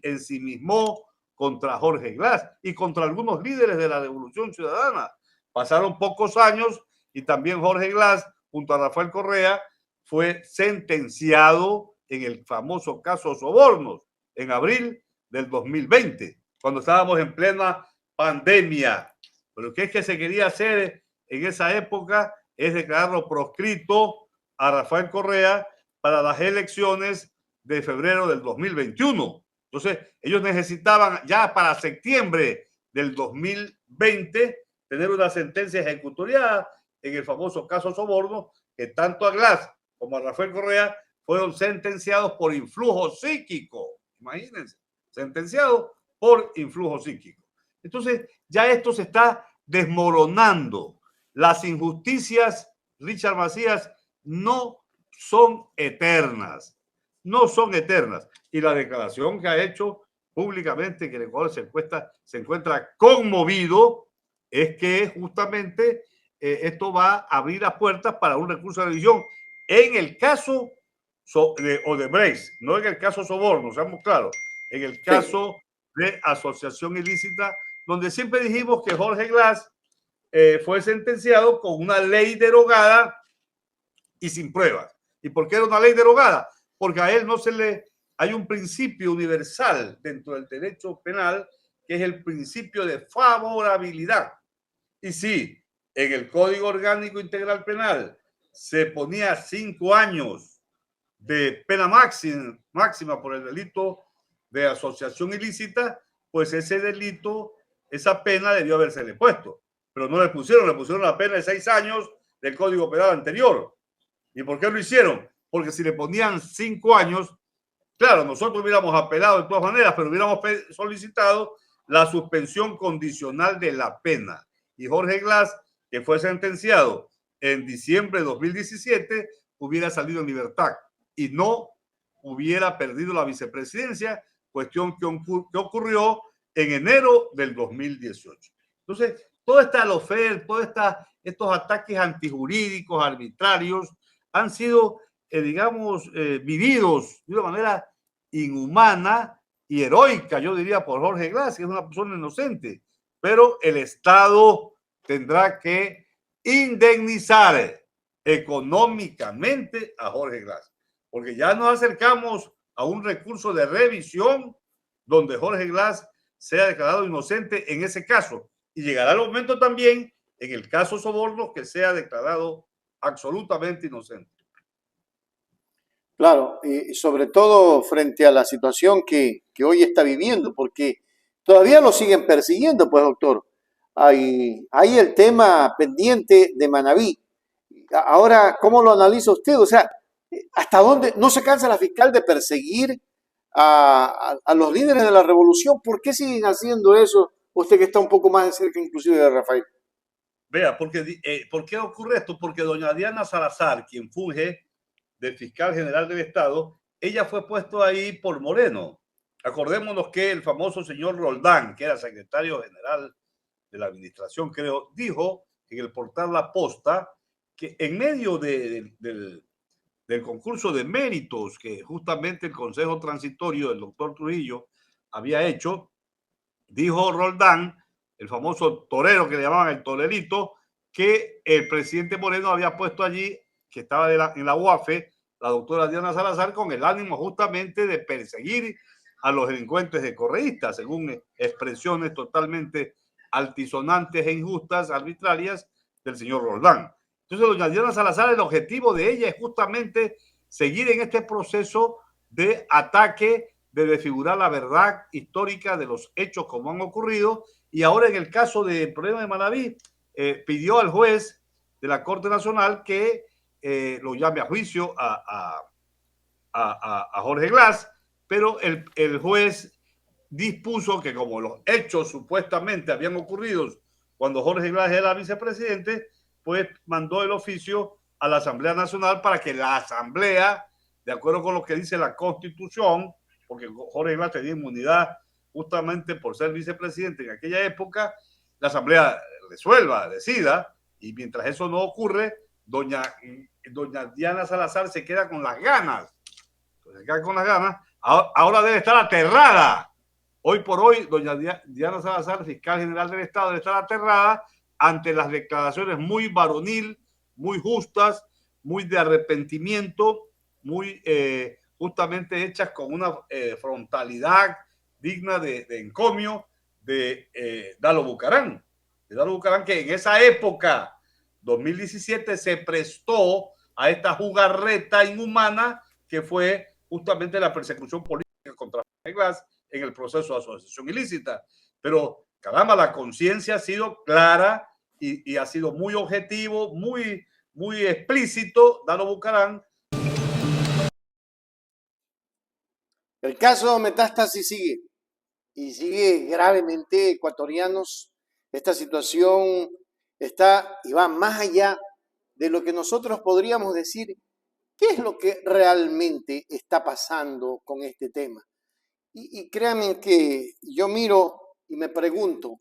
ensimismó contra Jorge Glass y contra algunos líderes de la Revolución Ciudadana. Pasaron pocos años y también Jorge Glass, junto a Rafael Correa, fue sentenciado en el famoso caso Sobornos en abril del 2020, cuando estábamos en plena pandemia. Pero ¿qué es que se quería hacer en esa época? Es declararlo proscrito a Rafael Correa para las elecciones de febrero del 2021. Entonces, ellos necesitaban ya para septiembre del 2020 tener una sentencia ejecutoriada en el famoso caso Soborno, que tanto a Glass como a Rafael Correa fueron sentenciados por influjo psíquico. Imagínense, sentenciados por influjo psíquico. Entonces, ya esto se está desmoronando. Las injusticias, Richard Macías, no son eternas. No son eternas. Y la declaración que ha hecho públicamente, que el Ecuador se encuentra conmovido, es que justamente esto va a abrir las puertas para un recurso de revisión en el caso de Odebrecht, no en el caso Soborno, seamos claros, en el caso de asociación ilícita, donde siempre dijimos que Jorge Glass fue sentenciado con una ley derogada y sin pruebas. ¿Y por qué era una ley derogada? Porque a él no se le... Hay un principio universal dentro del derecho penal que es el principio de favorabilidad. Y sí, en el Código Orgánico Integral Penal se ponía 5 años de pena máxima por el delito de asociación ilícita, pues ese delito, esa pena debió habérsele puesto. Pero no le pusieron la pena de 6 años del Código Penal anterior. ¿Y por qué lo hicieron? Porque si le ponían 5 años, claro, nosotros hubiéramos apelado de todas maneras, pero hubiéramos solicitado la suspensión condicional de la pena. Y Jorge Glass, que fue sentenciado en diciembre de 2017, hubiera salido en libertad y no hubiera perdido la vicepresidencia, cuestión que ocurrió en enero del 2018. Entonces, toda esta lawfare, estos ataques antijurídicos, arbitrarios, han sido, vividos de una manera inhumana y heroica, yo diría, por Jorge Glass, que es una persona inocente. Pero el Estado tendrá que indemnizar económicamente a Jorge Glass, porque ya nos acercamos a un recurso de revisión donde Jorge Glass sea declarado inocente en ese caso. Y llegará el momento también en el caso Soborno que sea declarado absolutamente inocente. Claro, y sobre todo frente a la situación que hoy está viviendo, porque todavía lo siguen persiguiendo, pues, doctor. Hay el tema pendiente de Manabí. Ahora, ¿cómo lo analiza usted? O sea, ¿hasta dónde no se cansa la fiscal de perseguir a los líderes de la revolución? ¿Por qué siguen haciendo eso? Usted que está un poco más de cerca inclusive de Rafael. Vea, ¿por qué ocurre esto? Porque doña Diana Salazar, quien funge de fiscal general del Estado, ella fue puesto ahí por Moreno. Acordémonos que el famoso señor Roldán, que era secretario general de la administración, creo, dijo en el portal La Posta que en medio del concurso de méritos que justamente el Consejo Transitorio del doctor Trujillo había hecho, dijo Roldán, el famoso torero que le llamaban el torerito, que el presidente Moreno había puesto allí, que estaba en la UAFE, la doctora Diana Salazar, con el ánimo justamente de perseguir a los delincuentes de correístas, según expresiones totalmente altisonantes e injustas, arbitrarias del señor Roldán. Entonces, doña Diana Salazar, el objetivo de ella es justamente seguir en este proceso de ataque, de desfigurar la verdad histórica de los hechos como han ocurrido. Y ahora en el caso del problema de Manabí, pidió al juez de la Corte Nacional que lo llame a juicio a Jorge Glass, pero el juez dispuso que como los hechos supuestamente habían ocurrido cuando Jorge Glass era vicepresidente, pues mandó el oficio a la Asamblea Nacional para que la Asamblea, de acuerdo con lo que dice la Constitución, porque Jorge Glass tenía inmunidad justamente por ser vicepresidente en aquella época, la Asamblea resuelva, decida, y mientras eso no ocurre, doña Diana Salazar se queda con las ganas. Se queda con las ganas. Ahora debe estar aterrada. Hoy por hoy, doña Diana Salazar, fiscal general del Estado, debe estar aterrada ante las declaraciones muy varonil, muy justas, muy de arrepentimiento, muy justamente hechas con una frontalidad digna de encomio de Dalo Bucarán. De Dalo Bucarán, que en esa época, 2017, se prestó a esta jugarreta inhumana que fue justamente la persecución política contra Glass en el proceso de asociación ilícita. Pero, caramba, la conciencia ha sido clara y ha sido muy objetivo, muy explícito, Dalo Bucarán. El caso Metástasis sigue, y sigue gravemente, ecuatorianos. Esta situación está y va más allá de lo que nosotros podríamos decir. ¿Qué es lo que realmente está pasando con este tema? Y créanme que yo miro y me pregunto,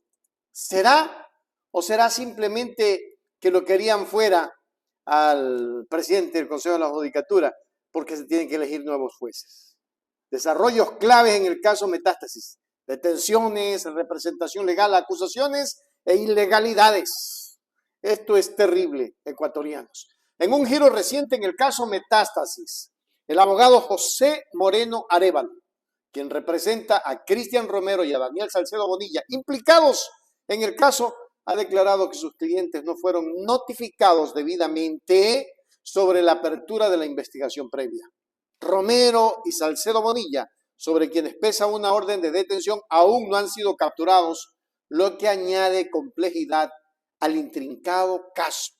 ¿será o será simplemente que lo querían fuera al presidente del Consejo de la Judicatura porque se tienen que elegir nuevos jueces? Desarrollos claves en el caso Metástasis, detenciones, representación legal, acusaciones e ilegalidades. Esto es terrible, ecuatorianos. En un giro reciente en el caso Metástasis, el abogado José Moreno Arévalo, quien representa a Cristian Romero y a Daniel Salcedo Bonilla, implicados en el caso, ha declarado que sus clientes no fueron notificados debidamente sobre la apertura de la investigación previa. Romero y Salcedo Bonilla, sobre quienes pesa una orden de detención, aún no han sido capturados, lo que añade complejidad al intrincado caso.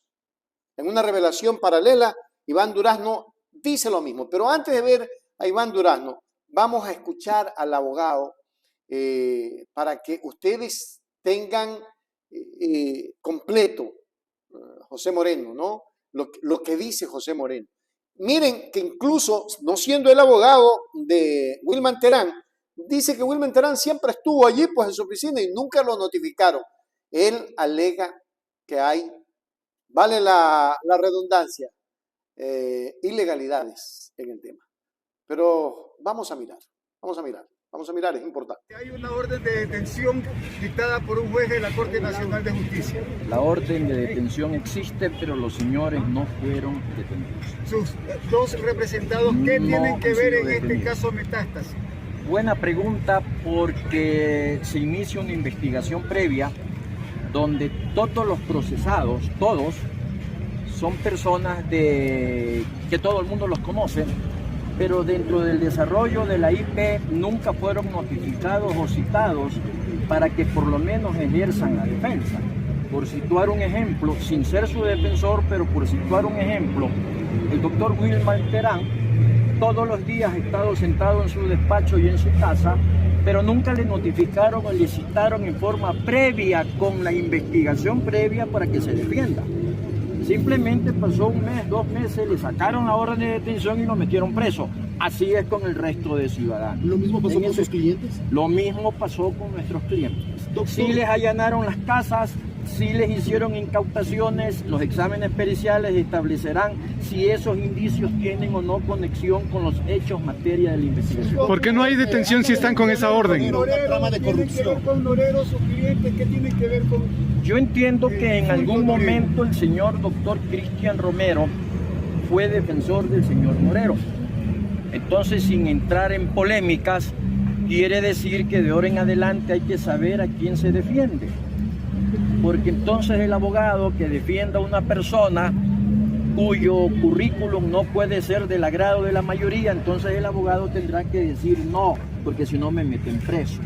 En una revelación paralela, Iván Durazno dice lo mismo. Pero antes de ver a Iván Durazno, vamos a escuchar al abogado para que ustedes tengan completo José Moreno, ¿no? Lo que dice José Moreno. Miren que incluso, no siendo el abogado de Wilman Terán, dice que Wilman Terán siempre estuvo allí pues en su oficina y nunca lo notificaron. Él alega que hay, vale la redundancia, ilegalidades en el tema. Pero vamos a mirar, es importante. Hay una orden de detención dictada por un juez de la Corte Nacional de Justicia. La orden de detención existe, pero los señores no fueron detenidos. Sus dos representados, ¿qué tienen que ver en este caso Metástasis? Buena pregunta, porque se inicia una investigación previa donde todos los procesados, todos, son personas que todo el mundo los conoce, pero dentro del desarrollo de la IP nunca fueron notificados o citados para que por lo menos ejerzan la defensa. Por situar un ejemplo, sin ser su defensor, pero por situar un ejemplo, el doctor Wilman Terán todos los días ha estado sentado en su despacho y en su casa, pero nunca le notificaron o le citaron en forma previa con la investigación previa para que se defienda. Simplemente pasó un mes, 2 meses, le sacaron la orden de detención y lo metieron preso. Así es con el resto de ciudadanos. ¿Lo mismo pasó con sus clientes? Lo mismo pasó con nuestros clientes. Doctor, sí les allanaron las casas, sí les hicieron incautaciones, los exámenes periciales establecerán si esos indicios tienen o no conexión con los hechos materia de la investigación. ¿Por qué no hay detención si están con esa orden? Una trama de corrupción. ¿Con Norero, sus clientes, qué tienen que ver con...? Yo entiendo que en algún momento el señor doctor Cristian Romero fue defensor del señor Morero. Entonces, sin entrar en polémicas, quiere decir que de ahora en adelante hay que saber a quién se defiende. Porque entonces el abogado que defienda a una persona cuyo currículum no puede ser del agrado de la mayoría, entonces el abogado tendrá que decir no, porque si no me meten preso.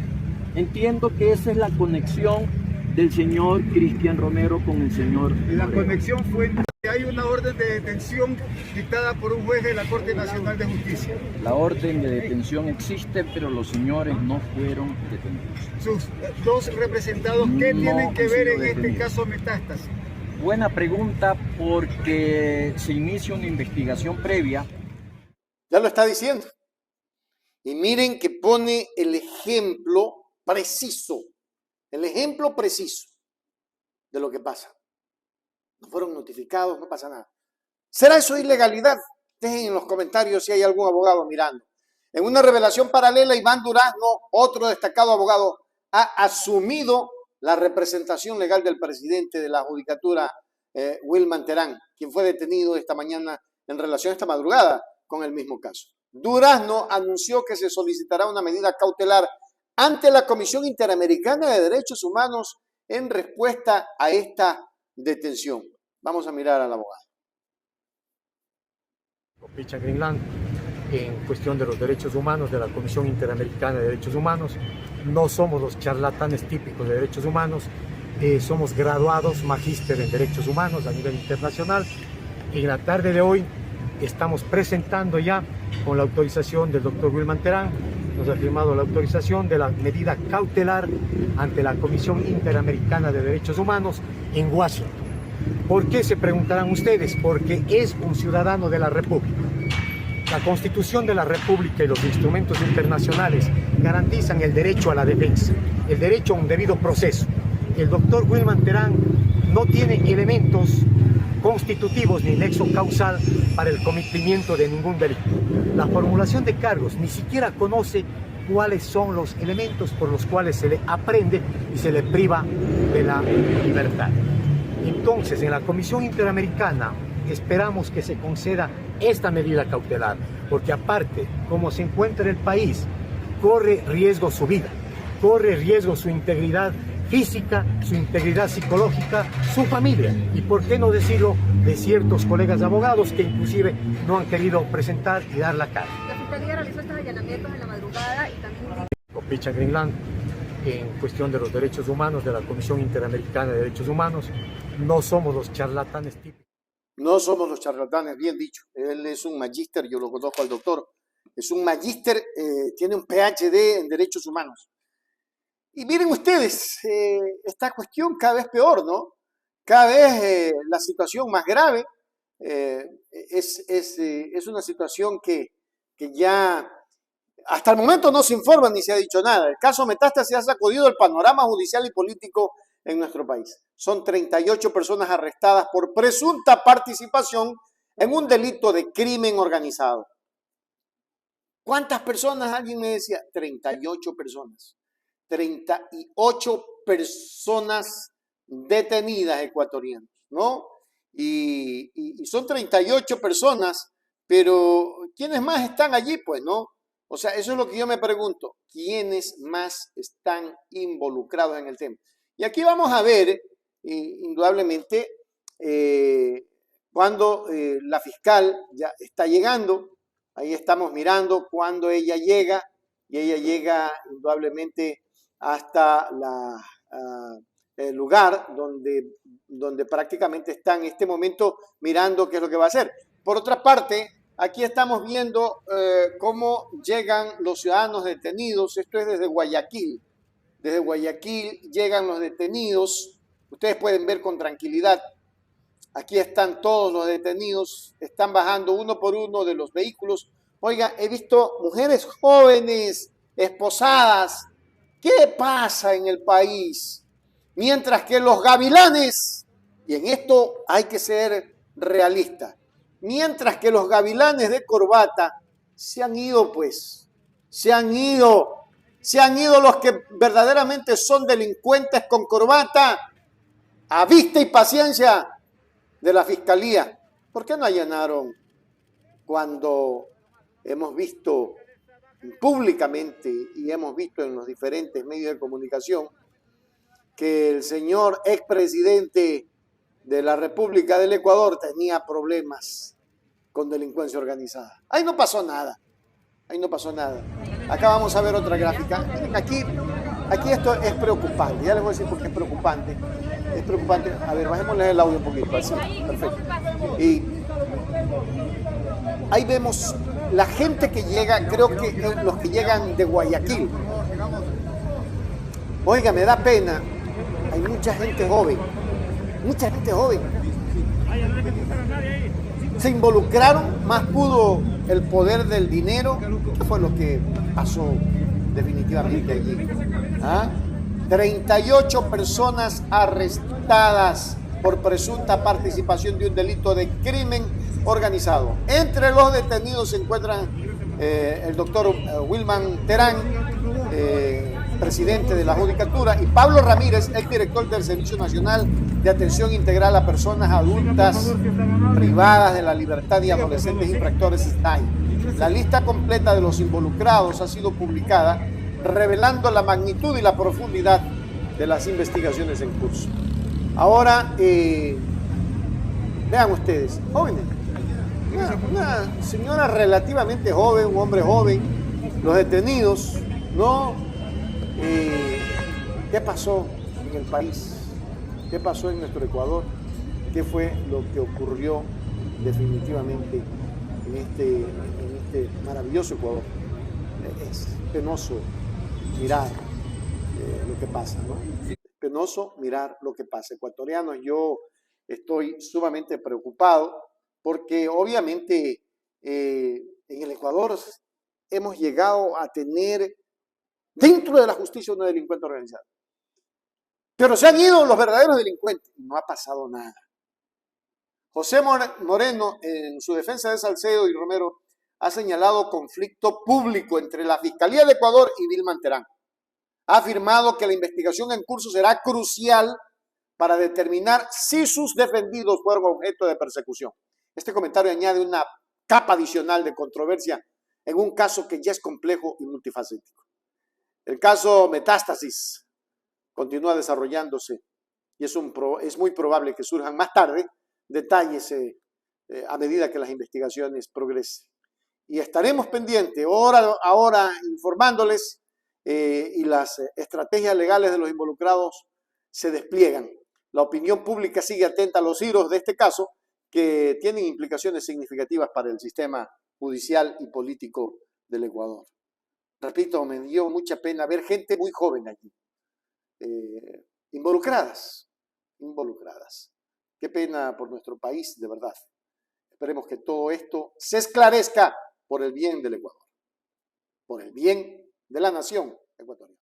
Entiendo que esa es la conexión del señor Cristian Romero con el señor La Moreno. conexión fue que hay una orden de detención dictada por un juez de la Corte Nacional de Justicia. La orden de detención existe, pero los señores no fueron detenidos. Sus dos representados, ¿qué tienen que ver en este caso Metástasis? Buena pregunta, porque se inicia una investigación previa. Ya lo está diciendo. Y miren que pone el ejemplo preciso de lo que pasa. No fueron notificados, no pasa nada. ¿Será eso ilegalidad? Dejen en los comentarios si hay algún abogado mirando. En una revelación paralela, Iván Durazno, otro destacado abogado, ha asumido la representación legal del presidente de la Judicatura, Wilman Terán, quien fue detenido esta mañana en relación a esta madrugada con el mismo caso. Durazno anunció que se solicitará una medida cautelar ante la Comisión Interamericana de Derechos Humanos en respuesta a esta detención. Vamos a mirar al abogado. Picha Greenland, en cuestión de los derechos humanos de la Comisión Interamericana de Derechos Humanos. No somos los charlatanes típicos de derechos humanos, somos graduados magíster en derechos humanos a nivel internacional. Y en la tarde de hoy estamos presentando ya, con la autorización del doctor Wilman Terán, nos ha firmado la autorización de la medida cautelar ante la Comisión Interamericana de Derechos Humanos en Washington. ¿Por qué? Se preguntarán ustedes. Porque es un ciudadano de la República. La Constitución de la República y los instrumentos internacionales garantizan el derecho a la defensa, el derecho a un debido proceso. El doctor Wilman Terán no tiene elementos constitutivos ni nexo causal para el cometimiento de ningún delito. La formulación de cargos ni siquiera conoce cuáles son los elementos por los cuales se le aprehende y se le priva de la libertad. Entonces, en la Comisión Interamericana esperamos que se conceda esta medida cautelar, porque aparte, como se encuentra el país, corre riesgo su vida, corre riesgo su integridad física, su integridad psicológica, su familia, y por qué no decirlo de ciertos colegas abogados que inclusive no han querido presentar y dar la cara. La Fiscalía realizó estos allanamientos en la madrugada y también... Picha Greenland, en cuestión de los derechos humanos de la Comisión Interamericana de Derechos Humanos, no somos los charlatanes típicos. No somos los charlatanes, bien dicho. Él es un magíster, yo lo conozco al doctor. Es un magíster, tiene un PhD en Derechos Humanos. Y miren ustedes, esta cuestión cada vez peor, ¿no? Cada vez la situación más grave. Es una situación que ya hasta el momento no se informa ni se ha dicho nada. El caso Metástasis ha sacudido el panorama judicial y político en nuestro país. Son 38 personas arrestadas por presunta participación en un delito de crimen organizado. ¿Cuántas personas? Alguien me decía, 38 personas. 38 personas detenidas ecuatorianas, ¿no? Y son 38 personas, pero ¿quiénes más están allí? Pues no. O sea, eso es lo que yo me pregunto. ¿Quiénes más están involucrados en el tema? Y aquí vamos a ver, indudablemente, cuando la fiscal ya está llegando. Ahí estamos mirando cuando ella llega, y ella llega indudablemente hasta el lugar donde prácticamente está en este momento mirando qué es lo que va a hacer. Por otra parte, aquí estamos viendo cómo llegan los ciudadanos detenidos. Esto es desde Guayaquil. Desde Guayaquil llegan los detenidos. Ustedes pueden ver con tranquilidad. Aquí están todos los detenidos. Están bajando uno por uno de los vehículos. Oiga, he visto mujeres jóvenes, esposadas. ¿Qué pasa en el país? Mientras que los gavilanes, y en esto hay que ser realista, mientras que los gavilanes de corbata se han ido, pues, se han ido los que verdaderamente son delincuentes con corbata, a vista y paciencia de la fiscalía. ¿Por qué no allanaron cuando hemos visto públicamente y hemos visto en los diferentes medios de comunicación que el señor expresidente de la República del Ecuador tenía problemas con delincuencia organizada. Ahí no pasó nada. Ahí no pasó nada. Acá vamos a ver otra gráfica. Miren, aquí esto es preocupante. Ya les voy a decir por qué es preocupante. Es preocupante. A ver, bajémosle el audio un poquito. Así, perfecto. Y ahí vemos la gente que llega, creo que los que llegan de Guayaquil. Oiga, me da pena. Hay mucha gente joven. Mucha gente joven. Se involucraron, más pudo el poder del dinero. ¿Qué fue lo que pasó definitivamente allí? 38 personas arrestadas por presunta participación de un delito de crimen organizado. Entre los detenidos se encuentran el doctor Wilman Terán, presidente de la Judicatura, y Pablo Ramírez, el director del Servicio Nacional de Atención Integral a Personas Adultas Privadas de la Libertad y Adolescentes Infractores SNAI. La lista completa de los involucrados ha sido publicada, revelando la magnitud y la profundidad de las investigaciones en curso. Ahora, vean ustedes, jóvenes, una señora relativamente joven, un hombre joven, los detenidos, ¿no? ¿Qué pasó en el país? ¿Qué pasó en nuestro Ecuador? ¿Qué fue lo que ocurrió definitivamente en este maravilloso Ecuador? Es penoso mirar lo que pasa, ¿no? Es penoso mirar lo que pasa. Ecuatorianos, yo estoy sumamente preocupado porque obviamente en el Ecuador hemos llegado a tener dentro de la justicia una delincuente organizada. Pero se han ido los verdaderos delincuentes y no ha pasado nada. José Moreno, en su defensa de Salcedo y Romero, ha señalado conflicto público entre la Fiscalía de Ecuador y Wilman Terán. Ha afirmado que la investigación en curso será crucial para determinar si sus defendidos fueron objeto de persecución. Este comentario añade una capa adicional de controversia en un caso que ya es complejo y multifacético. El caso Metástasis continúa desarrollándose y es muy probable que surjan más tarde detalles a medida que las investigaciones progresen. Y estaremos pendientes ahora informándoles y las estrategias legales de los involucrados se despliegan. La opinión pública sigue atenta a los giros de este caso que tienen implicaciones significativas para el sistema judicial y político del Ecuador. Repito, me dio mucha pena ver gente muy joven allí, involucradas. Qué pena por nuestro país, de verdad. Esperemos que todo esto se esclarezca por el bien del Ecuador, por el bien de la nación ecuatoriana.